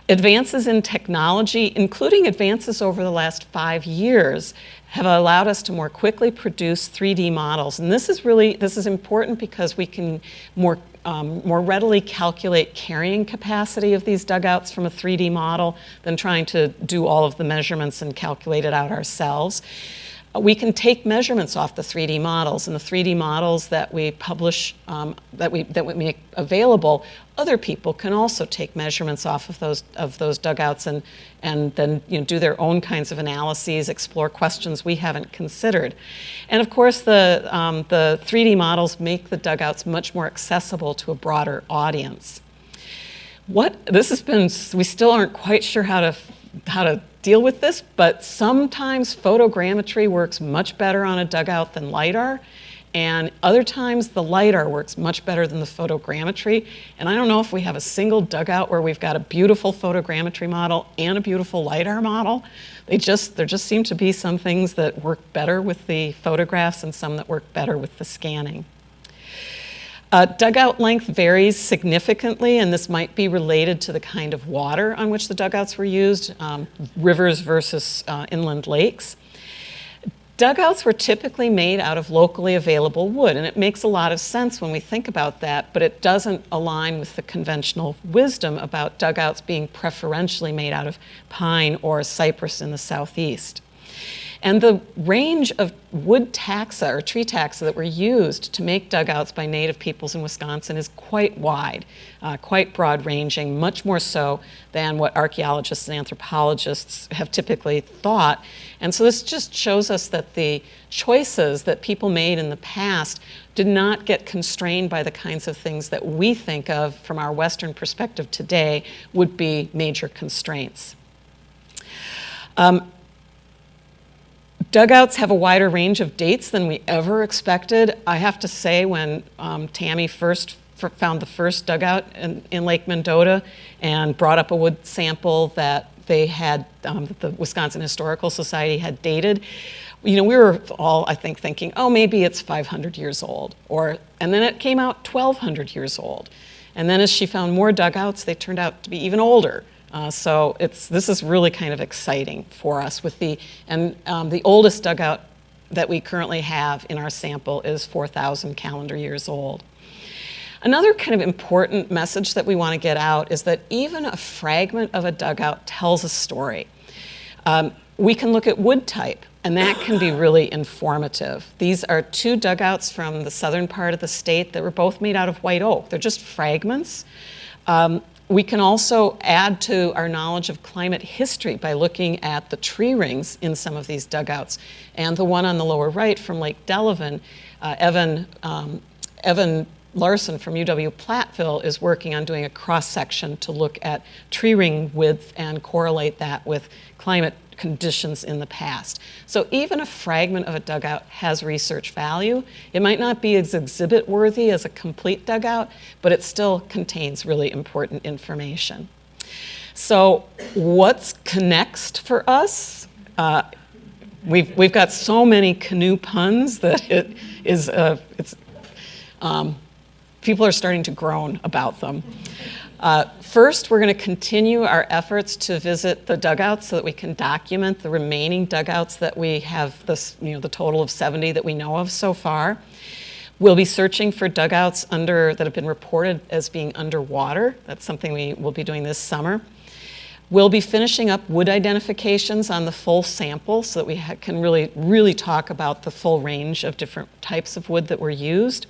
Advances in technology, including advances over the last 5 years, have allowed us to more quickly produce 3D models. And this is important because we can more readily calculate carrying capacity of these dugouts from a 3D model than trying to do all of the measurements and calculate it out ourselves. We can take measurements off the 3D models, and the 3D models that we publish, that we make available, other people can also take measurements off of those dugouts and then do their own kinds of analyses, explore questions we haven't considered. And of course, the 3D models make the dugouts much more accessible to a broader audience. We still aren't quite sure how to deal with this, but sometimes photogrammetry works much better on a dugout than LiDAR, and other times the LiDAR works much better than the photogrammetry. And I don't know if we have a single dugout where we've got a beautiful photogrammetry model and a beautiful LiDAR model. There just seem to be some things that work better with the photographs and some that work better with the scanning. Dugout length varies significantly, and this might be related to the kind of water on which the dugouts were used, rivers versus inland lakes. Dugouts were typically made out of locally available wood, and it makes a lot of sense when we think about that, but it doesn't align with the conventional wisdom about dugouts being preferentially made out of pine or cypress in the southeast. And the range of wood taxa or tree taxa that were used to make dugouts by native peoples in Wisconsin is quite wide, quite broad ranging, much more so than what archaeologists and anthropologists have typically thought. And so this just shows us that the choices that people made in the past did not get constrained by the kinds of things that we think of from our Western perspective today would be major constraints. Dugouts have a wider range of dates than we ever expected. I have to say, when Tammy first found the first dugout in Lake Mendota and brought up a wood sample that they had, the Wisconsin Historical Society had dated, we were all, I think, thinking, oh, maybe it's 500 years old. And then it came out 1,200 years old. And then as she found more dugouts, they turned out to be even older. So this is really kind of exciting for us. The oldest dugout that we currently have in our sample is 4,000 calendar years old. Another kind of important message that we want to get out is that even a fragment of a dugout tells a story. We can look at wood type And that can be really informative. These are two dugouts from the southern part of the state that were both made out of white oak. They're just fragments. We can also add to our knowledge of climate history by looking at the tree rings in some of these dugouts. And the one on the lower right from Lake Delavan, Evan Larson from UW-Platteville is working on doing a cross-section to look at tree ring width and correlate that with climate conditions in the past. So even a fragment of a dugout has research value. It might not be as exhibit worthy as a complete dugout, but it still contains really important information. So what's next for us? We've got so many canoe puns that people are starting to groan about them. First, we're going to continue our efforts to visit the dugouts so that we can document the remaining dugouts that we have, the total of 70 that we know of so far. We'll be searching for dugouts that have been reported as being underwater. That's something we will be doing this summer. We'll be finishing up wood identifications on the full sample so that we can really talk about the full range of different types of wood that were used.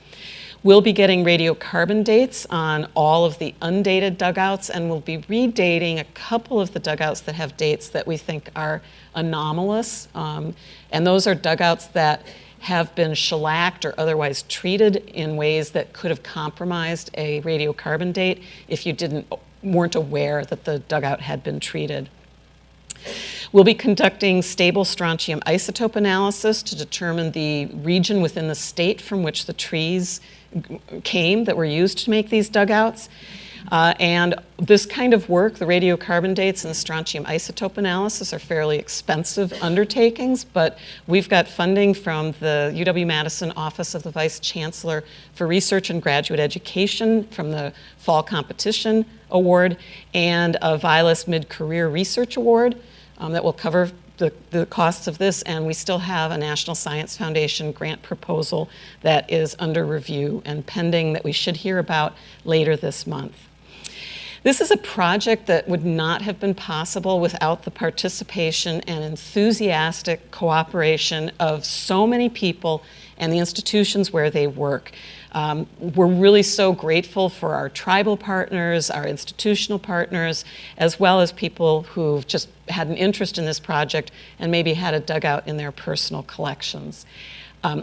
We'll be getting radiocarbon dates on all of the undated dugouts, and we'll be redating a couple of the dugouts that have dates that we think are anomalous. And those are dugouts that have been shellacked or otherwise treated in ways that could have compromised a radiocarbon date if you weren't aware that the dugout had been treated. We'll be conducting stable strontium isotope analysis to determine the region within the state from which the trees came that were used to make these dugouts. And this kind of work, the radiocarbon dates and the strontium isotope analysis, are fairly expensive undertakings, but we've got funding from the UW-Madison Office of the Vice Chancellor for Research and Graduate Education from the Fall Competition Award and a VILAS Mid-Career Research Award that will cover the costs of this, and we still have a National Science Foundation grant proposal that is under review and pending that we should hear about later this month. This is a project that would not have been possible without the participation and enthusiastic cooperation of so many people and the institutions where they work. We're really so grateful for our tribal partners, our institutional partners, as well as people who've just had an interest in this project and maybe had a dugout in their personal collections.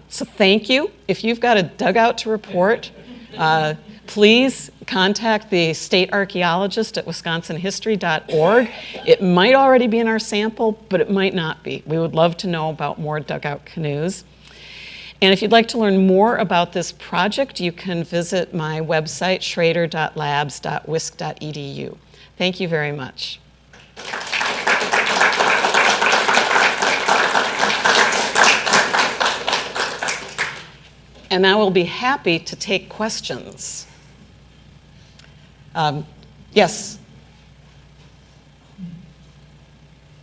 So thank you. If you've got a dugout to report, please contact the state archaeologist at wisconsinhistory.org. It might already be in our sample, but it might not be. We would love to know about more dugout canoes. And if you'd like to learn more about this project, you can visit my website, schrader.labs.wisc.edu. Thank you very much. And I will be happy to take questions. Yes?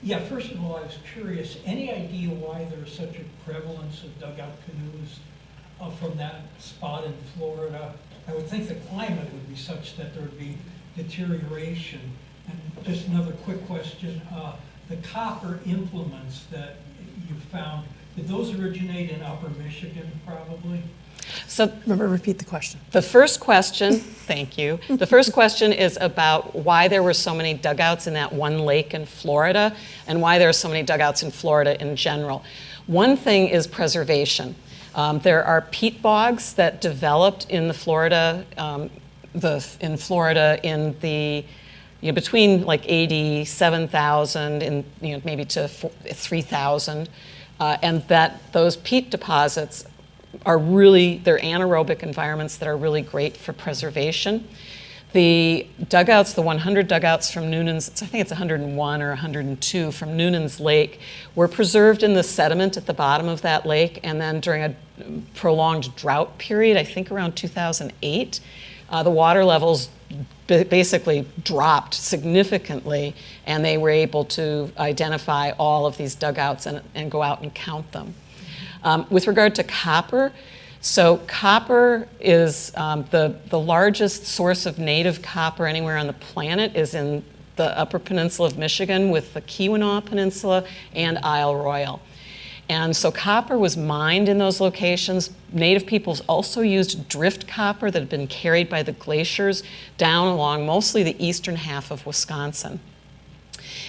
Yeah, first of all, I was curious, any idea why there's such a prevalence of dugout canoes from that spot in Florida? I would think the climate would be such that there would be deterioration. And just another quick question, the copper implements that you found, did those originate in Upper Michigan probably? So Remember, repeat the question. the first question, thank you. The first question is about why there were so many dugouts in that one lake in Florida and why there are so many dugouts in Florida in general. One thing is preservation. There are peat bogs that developed in Florida between like 87,000 and maybe to 3,000, and that those peat deposits are they're anaerobic environments that are really great for preservation. The dugouts, the 100 dugouts from Noonan's, I think it's 101 or 102 from Noonan's Lake, were preserved in the sediment at the bottom of that lake, and then during a prolonged drought period, I think around 2008, the water levels basically dropped significantly, and they were able to identify all of these dugouts and go out and count them. With regard to copper, so copper is the largest source of native copper anywhere on the planet is in the Upper Peninsula of Michigan with the Keweenaw Peninsula and Isle Royale. And so copper was mined in those locations. Native peoples also used drift copper that had been carried by the glaciers down along mostly the eastern half of Wisconsin.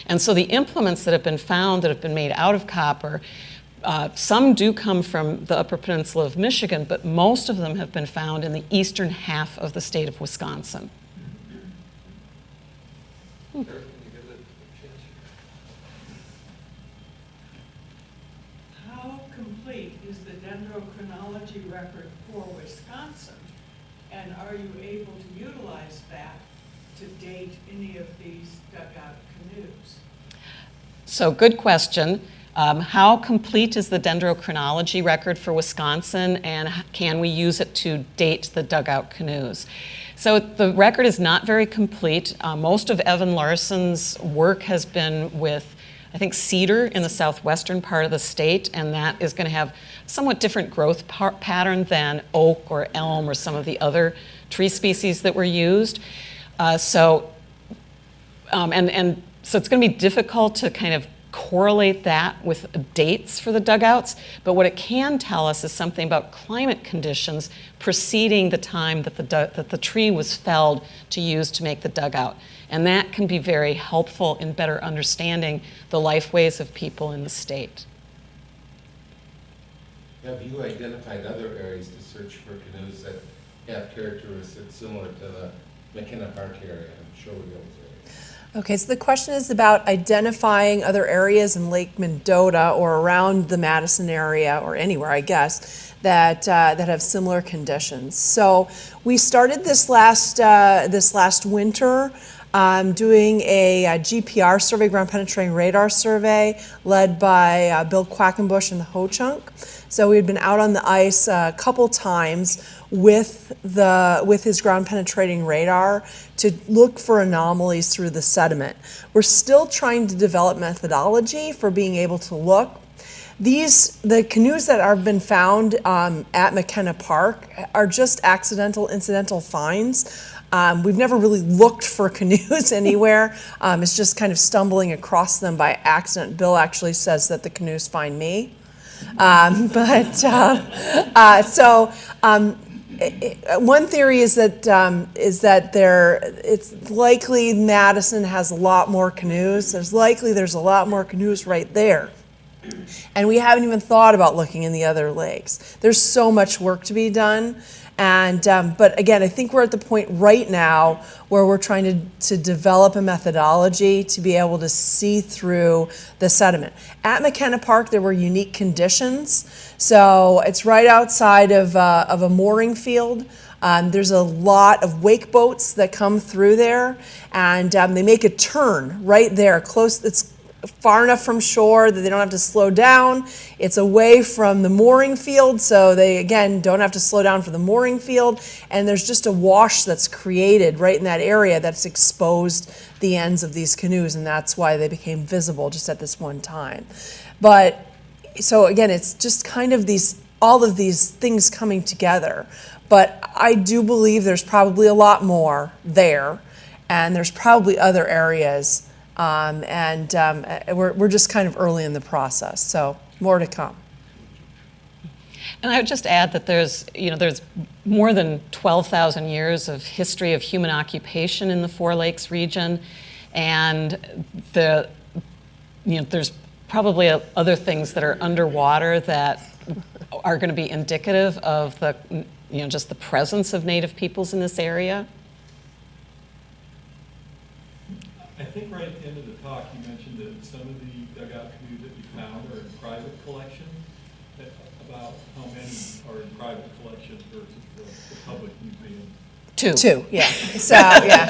And so the implements that have been found that have been made out of copper, some do come from the Upper Peninsula of Michigan, but most of them have been found in the eastern half of the state of Wisconsin. How complete is the dendrochronology record for Wisconsin? And are you able to utilize that to date any of these dugout canoes? So good question. How complete is the dendrochronology record for Wisconsin, and can we use it to date the dugout canoes? So the record is not very complete. Most of Evan Larson's work has been with, I think, cedar in the southwestern part of the state, and that is going to have somewhat different growth pattern than oak or elm or some of the other tree species that were used. So it's going to be difficult to kind of correlate that with dates for the dugouts, but what it can tell us is something about climate conditions preceding the time that the tree was felled to use to make the dugout. And that can be very helpful in better understanding the lifeways of people in the state. Have you identified other areas to search for canoes that have characteristics similar to the McKenna Park area and Shore Hills area? Okay, so the question is about identifying other areas in Lake Mendota or around the Madison area, or anywhere, I guess, that have similar conditions. So we started this last winter doing a GPR survey, ground penetrating radar survey, led by Bill Quackenbush and the Ho-Chunk. So we had been out on the ice a couple times with his ground penetrating radar to look for anomalies through the sediment. We're still trying to develop methodology for being able to look. The canoes that have been found at McKenna Park are just incidental finds. We've never really looked for canoes anywhere. It's just kind of stumbling across them by accident. Bill actually says that the canoes find me. One theory is that it's likely Madison has a lot more canoes. There's a lot more canoes right there. And we haven't even thought about looking in the other lakes. There's so much work to be done. But again, I think we're at the point right now where we're trying to develop a methodology to be able to see through the sediment. At McKenna Park, there were unique conditions. So it's right outside of a mooring field. There's a lot of wake boats that come through there, and they make a turn right there, close. It's far enough from shore that they don't have to slow down. It's away from the mooring field, so they, again, don't have to slow down for the mooring field. And there's just a wash that's created right in that area that's exposed the ends of these canoes, and that's why they became visible just at this one time. But, so again, it's just kind of all of these things coming together. But I do believe there's probably a lot more there, and there's probably other areas. We're just kind of early in the process, so more to come. And I would just add that there's more than 12,000 years of history of human occupation in the Four Lakes region, and there's probably other things that are underwater that are going to be indicative of just the presence of Native peoples in this area. I think right at the end of the talk, you mentioned that some of the dugout canoes that you found are in private collection. About how many are in private collection versus the public museum? Two, yeah. So, yeah.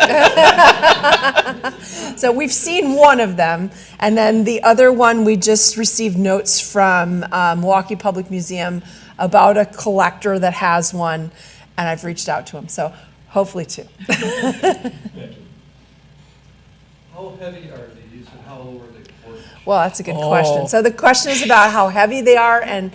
So we've seen one of them, and then the other one we just received notes from Milwaukee Public Museum about a collector that has one, and I've reached out to him. So hopefully two. Thank you. How heavy are these and how low are they portaged? Well, that's a good question. So the question is about how heavy they are and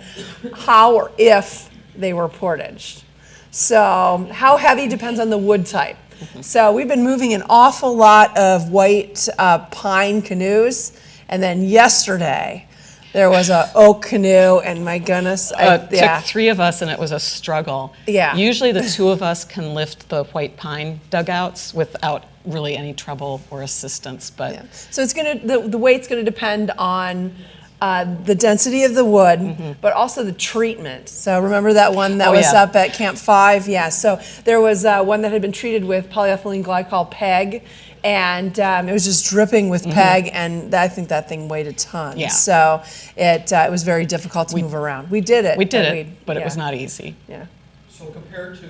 how or if they were portaged. So how heavy depends on the wood type. So we've been moving an awful lot of white pine canoes, and then yesterday There was a oak canoe, and my goodness, Took 3 of us, and it was a struggle. Yeah. Usually the 2 of us can lift the white pine dugouts without really any trouble or assistance, but Yeah. So it's the weight's gonna depend on the density of the wood, but also the treatment. So remember that one that Oh, was yeah. up at Camp 5? Yeah, so there was one that had been treated with polyethylene glycol PEG, and it was just dripping with PEG, and I think that thing weighed a ton. Yeah. So it was very difficult to move around. We did it. we did but it, but it was not easy. Yeah. So compared to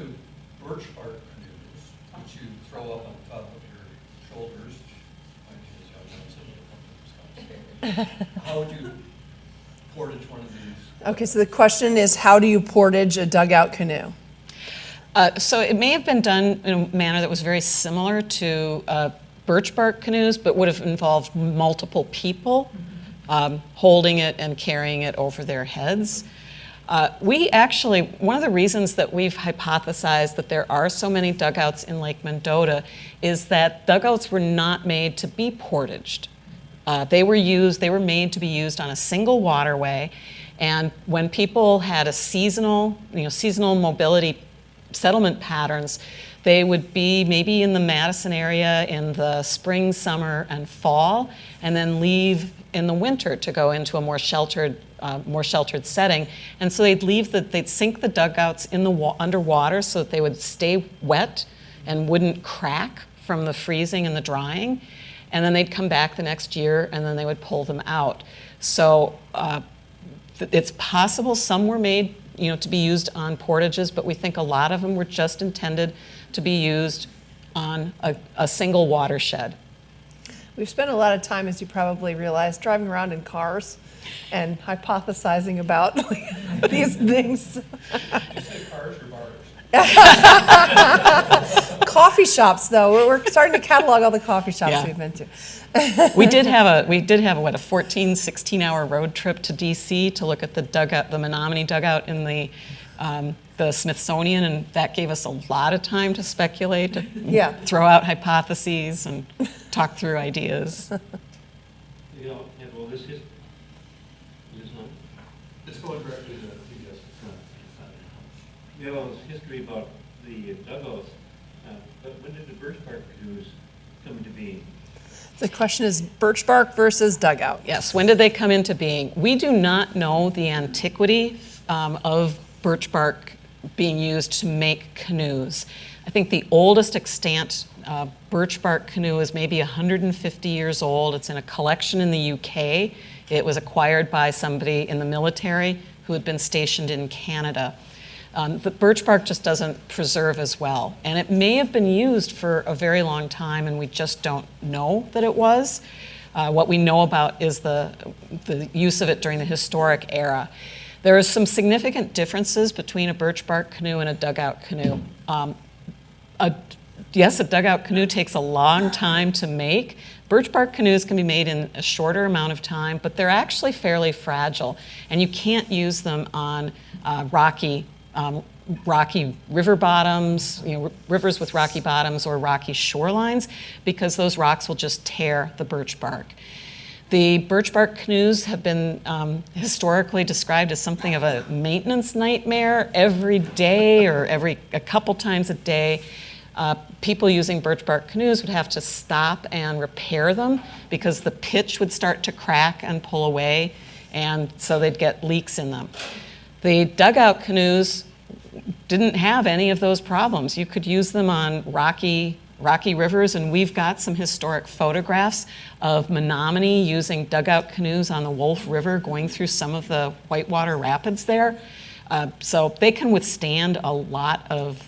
birch bark canoes, which you throw up on top of your shoulders, how would you portage one of these? Okay, so the question is, how do you portage a dugout canoe? So it may have been done in a manner that was very similar to birch bark canoes, but would have involved multiple people holding it and carrying it over their heads. We actually, one of the reasons that we've hypothesized that there are so many dugouts in Lake Mendota is that dugouts were not made to be portaged. They were made to be used on a single waterway, and when people had a seasonal mobility settlement patterns, they would be maybe in the Madison area in the spring, summer, and fall, and then leave in the winter to go into a more sheltered setting. And so they'd sink the dugouts in the underwater so that they would stay wet and wouldn't crack from the freezing and the drying. And then they'd come back the next year, and then they would pull them out. So it's possible some were made to be used on portages, but we think a lot of them were just intended to be used on a single watershed. We've spent a lot of time, as you probably realize, driving around in cars and hypothesizing about these things. Did you say cars or bars? Coffee shops, though. We're starting to catalog all the coffee shops Yeah. we've been to. We did have a 14, 16-hour road trip to DC to look at the Menominee dugout in the Smithsonian, and that gave us a lot of time to speculate, Yeah. throw out hypotheses, and talk through ideas. You know, have all this history. It's going directly to PBS. You have all this history about the dugouts, but when did the birch bark canoes come into being? The question is birch bark versus dugout. Yes, when did they come into being? We do not know the antiquity of birch bark being used to make canoes. I think the oldest extant birch bark canoe is maybe 150 years old. It's in a collection in the UK. It was acquired by somebody in the military who had been stationed in Canada. But birch bark just doesn't preserve as well. And it may have been used for a very long time, and we just don't know that it was. What we know about is the use of it during the historic era. There are some significant differences between a birch bark canoe and a dugout canoe. Yes, a dugout canoe takes a long time to make. Birch bark canoes can be made in a shorter amount of time, but they're actually fairly fragile, and you can't use them on rocky river bottoms, rivers with rocky bottoms or rocky shorelines, because those rocks will just tear the birch bark. The birch bark canoes have been historically described as something of a maintenance nightmare. Every day or a couple times a day, people using birch bark canoes would have to stop and repair them because the pitch would start to crack and pull away, and so they'd get leaks in them. The dugout canoes didn't have any of those problems. You could use them on rocky rivers, and we've got some historic photographs of Menominee using dugout canoes on the Wolf River going through some of the whitewater rapids there. So they can withstand a lot of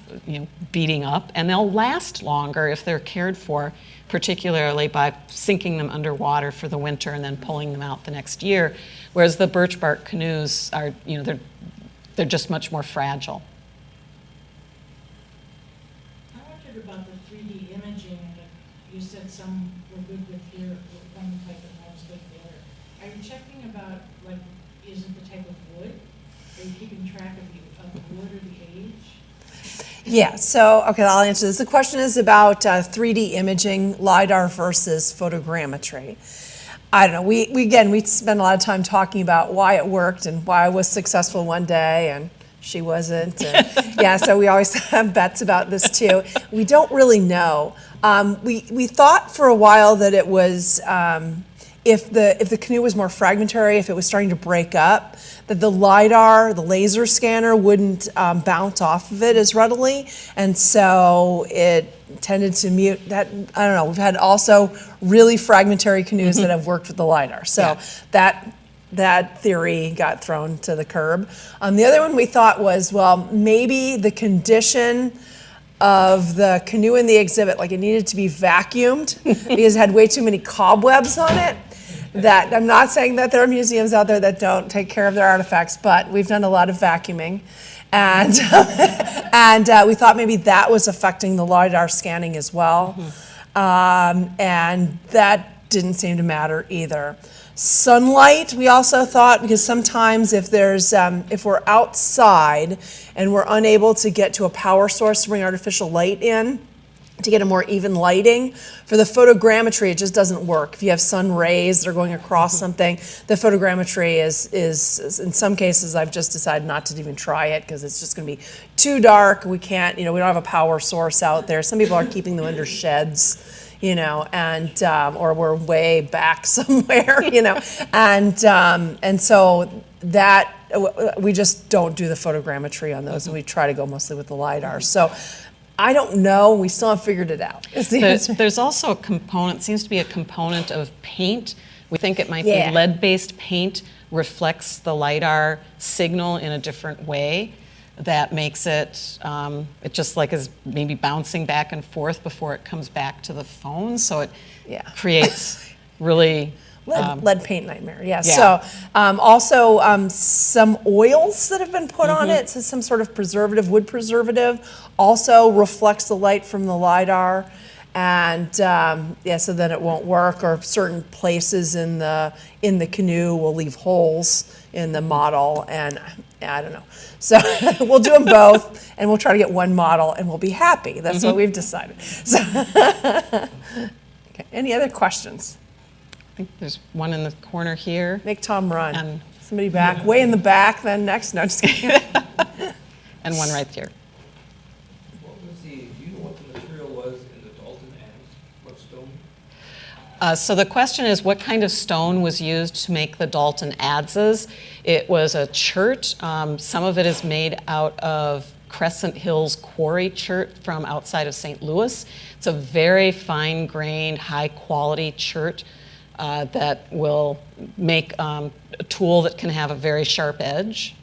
beating up, and they'll last longer if they're cared for, particularly by sinking them underwater for the winter and then pulling them out the next year. Whereas the birch bark canoes are, they're just much more fragile. I wondered about the 3D imaging, and you said some were good with one type and one was good with the other. Are you checking about, is it the type of wood? Are you keeping track of the wood or the age? Yeah, so, okay, I'll answer this. The question is about 3D imaging, LiDAR versus photogrammetry. I don't know, we spent a lot of time talking about why it worked and why I was successful one day and she wasn't. And yeah, so we always have bets about this too. We don't really know. We thought for a while that it was, if the canoe was more fragmentary, if it was starting to break up, that the LiDAR, the laser scanner, wouldn't bounce off of it as readily, and so it tended to mute that. I don't know. We've had also really fragmentary canoes that have worked with the LiDAR, so that theory got thrown to the curb. The other one we thought was, well, maybe the condition of the canoe in the exhibit, like it needed to be vacuumed because it had way too many cobwebs on it. That I'm not saying that there are museums out there that don't take care of their artifacts, but we've done a lot of vacuuming, and we thought maybe that was affecting the LiDAR scanning as well, and that didn't seem to matter either. Sunlight, we also thought, because sometimes if there's if we're outside and we're unable to get to a power source to bring artificial light in, to get a more even lighting. For the photogrammetry, it just doesn't work. If you have sun rays that are going across something, the photogrammetry is in some cases, I've just decided not to even try it because it's just going to be too dark. We can't, we don't have a power source out there. Some people are keeping them under sheds, and or we're way back somewhere, and so that we just don't do the photogrammetry on those, and we try to go mostly with the LiDAR. So I don't know. We still haven't figured it out. There's also a component, seems to be a component of paint. We think it might be lead-based paint reflects the LiDAR signal in a different way that makes it, it just like is maybe bouncing back and forth before it comes back to the phone. So it creates really... lead paint nightmare, So also some oils that have been put on it, so some sort of preservative, wood preservative, also reflects the light from the LiDAR, and so then it won't work, or certain places in the canoe will leave holes in the model, and I don't know. So we'll do them both, and we'll try to get one model, and we'll be happy. That's what we've decided. So okay. Any other questions? I think there's one in the corner here. Make Tom run. And somebody back, way in the back, then next. No, just kidding. And one right here. What was do you know what the material was in the Dalton adze? What stone? So the question is, what kind of stone was used to make the Dalton adzes? It was a chert. Some of it is made out of Crescent Hills quarry chert from outside of St. Louis. It's a very fine-grained, high-quality chert. That will make a tool that can have a very sharp edge.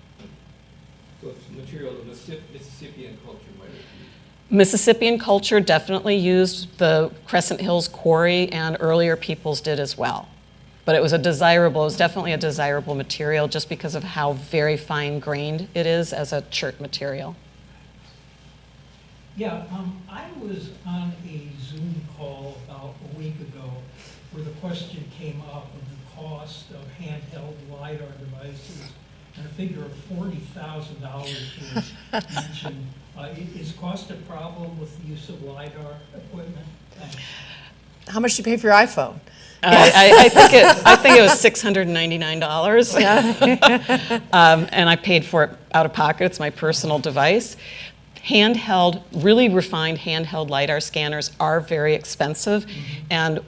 So it's material the Mississippian culture might have used. Mississippian culture definitely used the Crescent Hills quarry, and earlier peoples did as well. But it was definitely a desirable material just because of how very fine-grained it is as a chert material. Yeah, I was on a Zoom call about a week ago where the question came up of the cost of handheld LiDAR devices, and a figure of $40,000 was mentioned. Is cost a problem with the use of LiDAR equipment? Thanks. How much do you pay for your iPhone? I think it was $699, and I paid for it out of pocket. It's my personal device. Handheld, really refined handheld LiDAR scanners are very expensive, and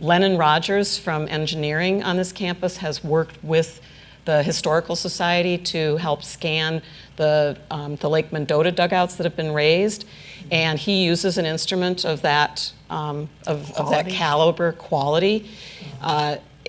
Lennon Rogers from engineering on this campus has worked with the Historical Society to help scan the Lake Mendota dugouts that have been raised, and he uses an instrument of that caliber quality.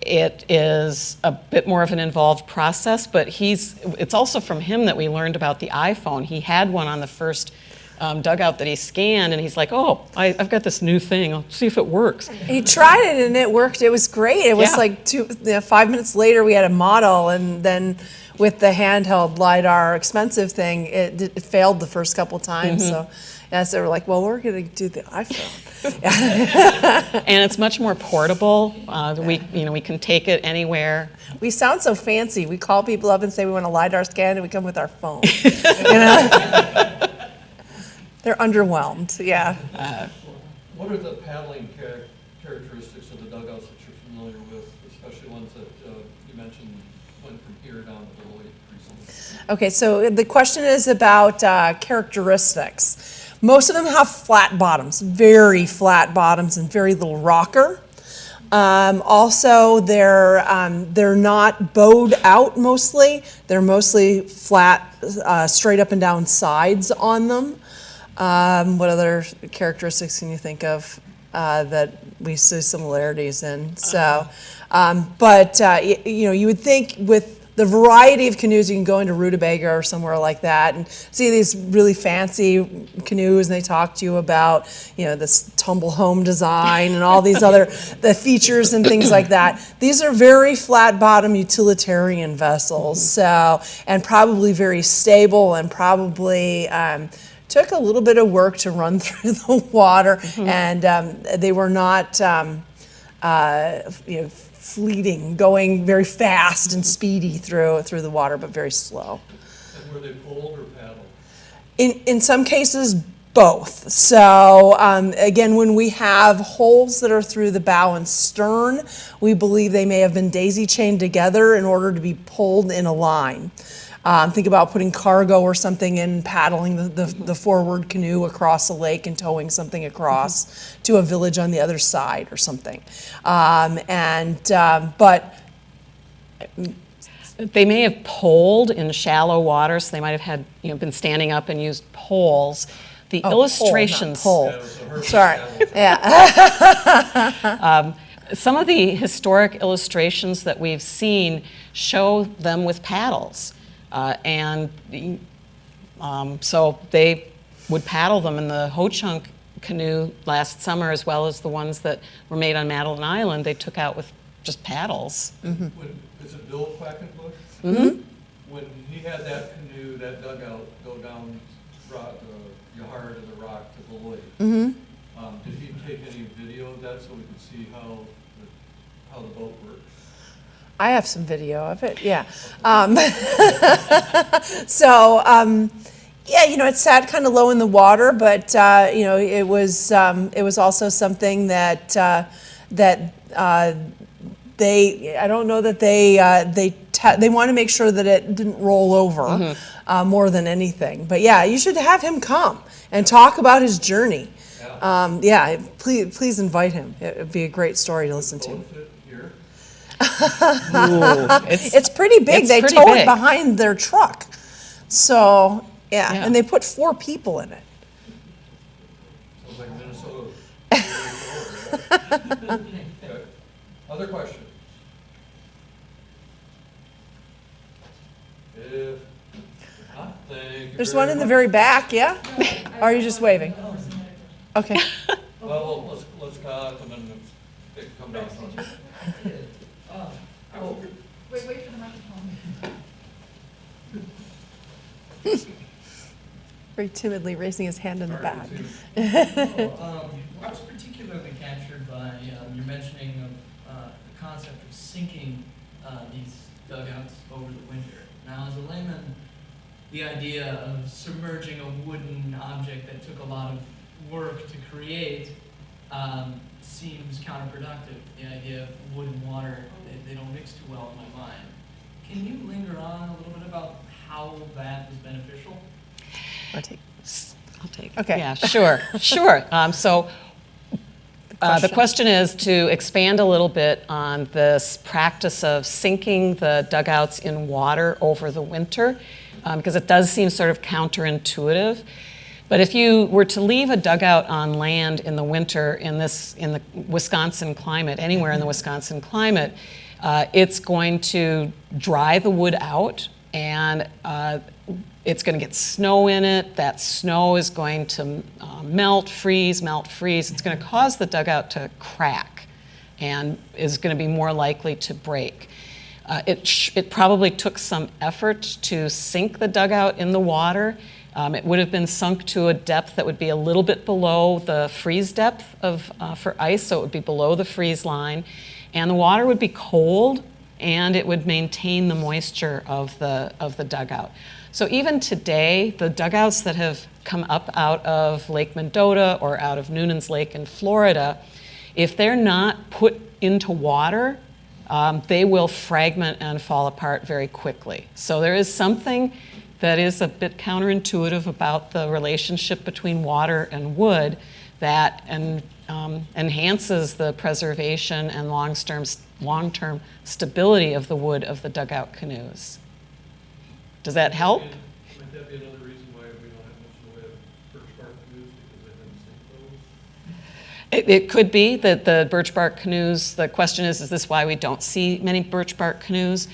It is a bit more of an involved process, but it's also from him that we learned about the iPhone. He had one on the first dugout that he scanned, and he's like, oh, I've got this new thing. I'll see if it works. He tried it, and it worked. It was great. It was like 5 minutes later, we had a model, and then with the handheld LiDAR expensive thing, it failed the first couple times. So they were like, well, we're going to do the iPhone. And it's much more portable. We can take it anywhere. We sound so fancy. We call people up and say we want a LiDAR scan, and we come with our phone. They're underwhelmed. What are the paddling characteristics of the dugouts that you're familiar with? mentioned went from here down to Beloit recently? Okay, so the question is about characteristics. Most of them have flat bottoms, very flat bottoms, and very little rocker. Also, they're not bowed out mostly. They're mostly flat, straight up and down sides on them. What other characteristics can you think of that we see similarities in? So, you would think with the variety of canoes, you can go into Rutabaga or somewhere like that and see these really fancy canoes, and they talk to you about, this tumble home design and all these other the features and things like that. These are very flat bottom utilitarian vessels, so, and probably very stable, and probably took a little bit of work to run through the water, and they were not fleeting, going very fast and speedy through the water, but very slow. And were they poled or paddled? In some cases, both. So again, when we have holes that are through the bow and stern, we believe they may have been daisy chained together in order to be pulled in a line. Think about putting cargo or something in, paddling the forward canoe across a lake and towing something across to a village on the other side or something. But They may have poled in shallow water, so they might have had, been standing up and used poles. The illustrations. Pole. Yeah, it was a Hershey Sorry. paddle. Yeah. Some of the historic illustrations that we've seen show them with paddles. So they would paddle them in the Ho-Chunk canoe last summer, as well as the ones that were made on Madeline Island. They took out with just paddles. Is it Bill Quackenbush? Mm-hmm. When he had that canoe, that dugout go down Yahar to the rock to Beloit, did he take any video of that so we could see how the boat works? I have some video of it, yeah. It sat kind of low in the water, but it was also something that they, I don't know that they want to make sure that it didn't roll over more than anything. But yeah, you should have him come and talk about his journey. Please invite him. It would be a great story to listen to. It's pretty big. They tow it behind their truck. So, yeah, and they put 4 people in it. Sounds like Minnesota. Okay. Other questions? If not, thank you. There's one in the very back, yeah? Or are you just waving? Okay. Well, let's cut and then they can come down. Wait for the microphone. Very timidly raising his hand in the back. I was particularly captured by your mentioning of the concept of sinking these dugouts over the winter. Now, as a layman, the idea of submerging a wooden object that took a lot of work to create seems counterproductive. The idea of wood and water, they don't mix too well in my mind. Can you linger on a little bit about how that is beneficial? I'll take. Okay. Yeah, sure. The question is to expand a little bit on this practice of sinking the dugouts in water over the winter, because it does seem sort of counterintuitive. But if you were to leave a dugout on land in the winter in the Wisconsin climate, anywhere in the Wisconsin climate, it's going to dry the wood out, and it's going to get snow in it. That snow is going to melt, freeze. It's going to cause the dugout to crack and is going to be more likely to break. It probably took some effort to sink the dugout in the water. It would have been sunk to a depth that would be a little bit below the freeze depth for ice, so it would be below the freeze line. And the water would be cold, and it would maintain the moisture of the dugout. So even today, the dugouts that have come up out of Lake Mendota or out of Noonan's Lake in Florida, if they're not put into water, they will fragment and fall apart very quickly. So there is something that is a bit counterintuitive about the relationship between water and wood that enhances the preservation and long-term stability of the wood of the dugout canoes. Does that help? Might that be another reason why we don't have much in the way of birch bark canoes, because they didn't sink those? It could be that the birch bark canoes, the question is this why we don't see many birch bark canoes?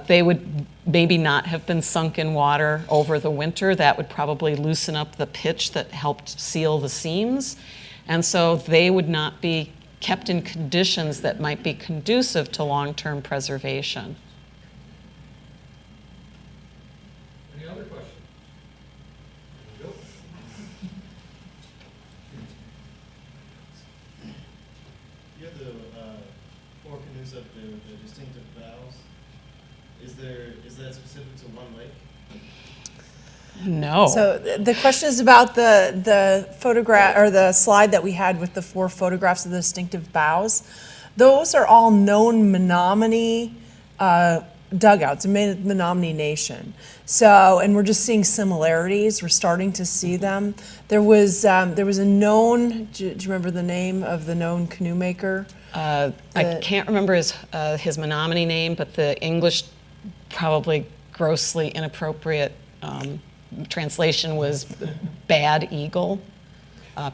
They would maybe not have been sunk in water over the winter. That would probably loosen up the pitch that helped seal the seams. And so they would not be kept in conditions that might be conducive to long-term preservation. Any other questions? There we go. You have the four canoes up there with the distinctive bows. Is that specific to one lake? No. So the question is about the photograph or the slide that we had with the 4 photographs of the distinctive bows. Those are all known Menominee dugouts, Menominee Nation. So, and we're just seeing similarities. We're starting to see them. There was a known. Do you remember the name of the known canoe maker? I can't remember his Menominee name, but the English, probably grossly inappropriate translation was bad eagle.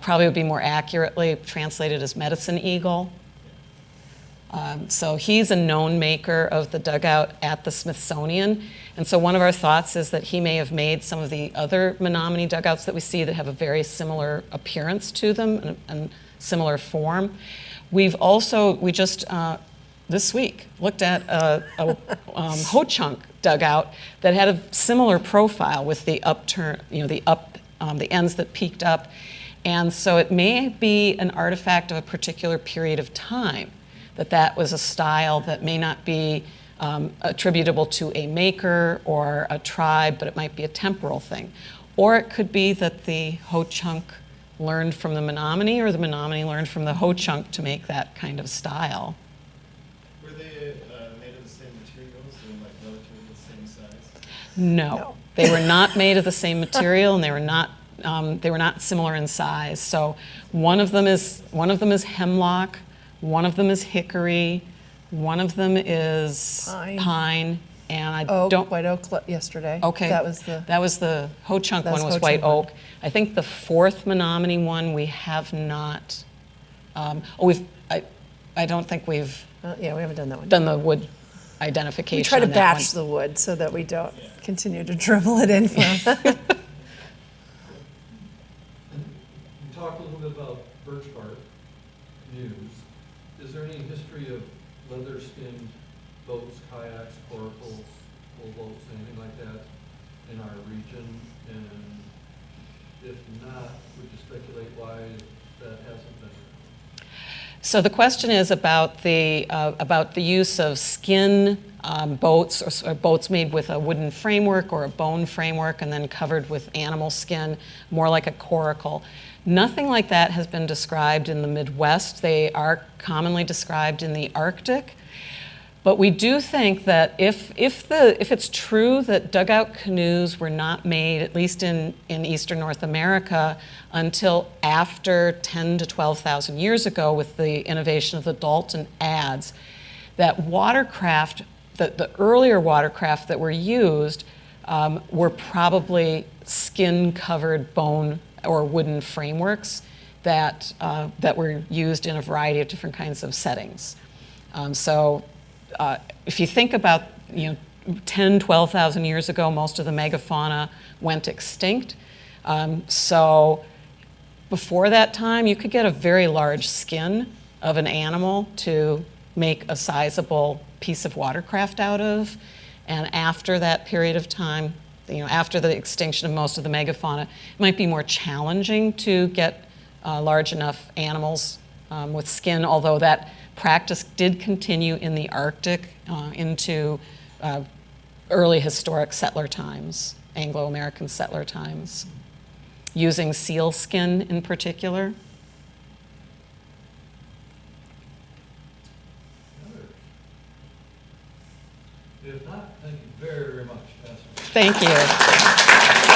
Probably would be more accurately translated as medicine eagle. So he's a known maker of the dugout at the Smithsonian. And so one of our thoughts is that he may have made some of the other Menominee dugouts that we see that have a very similar appearance to them and similar form. We just this week looked at a Ho-Chunk dugout that had a similar profile with the upturn, the ends that peaked up. And so it may be an artifact of a particular period of time, that was a style that may not be attributable to a maker or a tribe, but it might be a temporal thing. Or it could be that the Ho-Chunk learned from the Menominee, or the Menominee learned from the Ho-Chunk to make that kind of style. Were they made of the same materials and like relatively the same size? No, they were not made of the same material, and they were not similar in size. So one of them is hemlock, one of them is hickory, one of them is pine, and White oak yesterday. Okay, that was the Ho-Chunk one was Ho-Chunk white one. oak. I think the 4th Menominee one we have not. I don't think we've Yeah, we haven't done that one. done the wood identification. We try to on that batch one. the wood so that we don't continue to dribble it in from. You talked a little bit about birch bark canoes. Is there any history of leather-skinned boats, kayaks, coracles, old boats, anything like that in our region? And if not, would you speculate why that hasn't been? So the question is about the use of skin boats or boats made with a wooden framework or a bone framework and then covered with animal skin, more like a coracle. Nothing like that has been described in the Midwest. They are commonly described in the Arctic. But we do think that if it's true that dugout canoes were not made, at least in eastern North America, until after 10 to 12,000 years ago with the innovation of the Dalton adze, that watercraft, the earlier watercraft that were used were probably skin-covered bone or wooden frameworks that were used in a variety of different kinds of settings. If you think about 10, 12,000 years ago, most of the megafauna went extinct. So before that time, you could get a very large skin of an animal to make a sizable piece of watercraft out of. And after that period of time, after the extinction of most of the megafauna, it might be more challenging to get large enough animals with skin, although that practice did continue in the Arctic into early historic settler times, Anglo-American settler times, using seal skin in particular. very, very much. Fascinating. Thank you.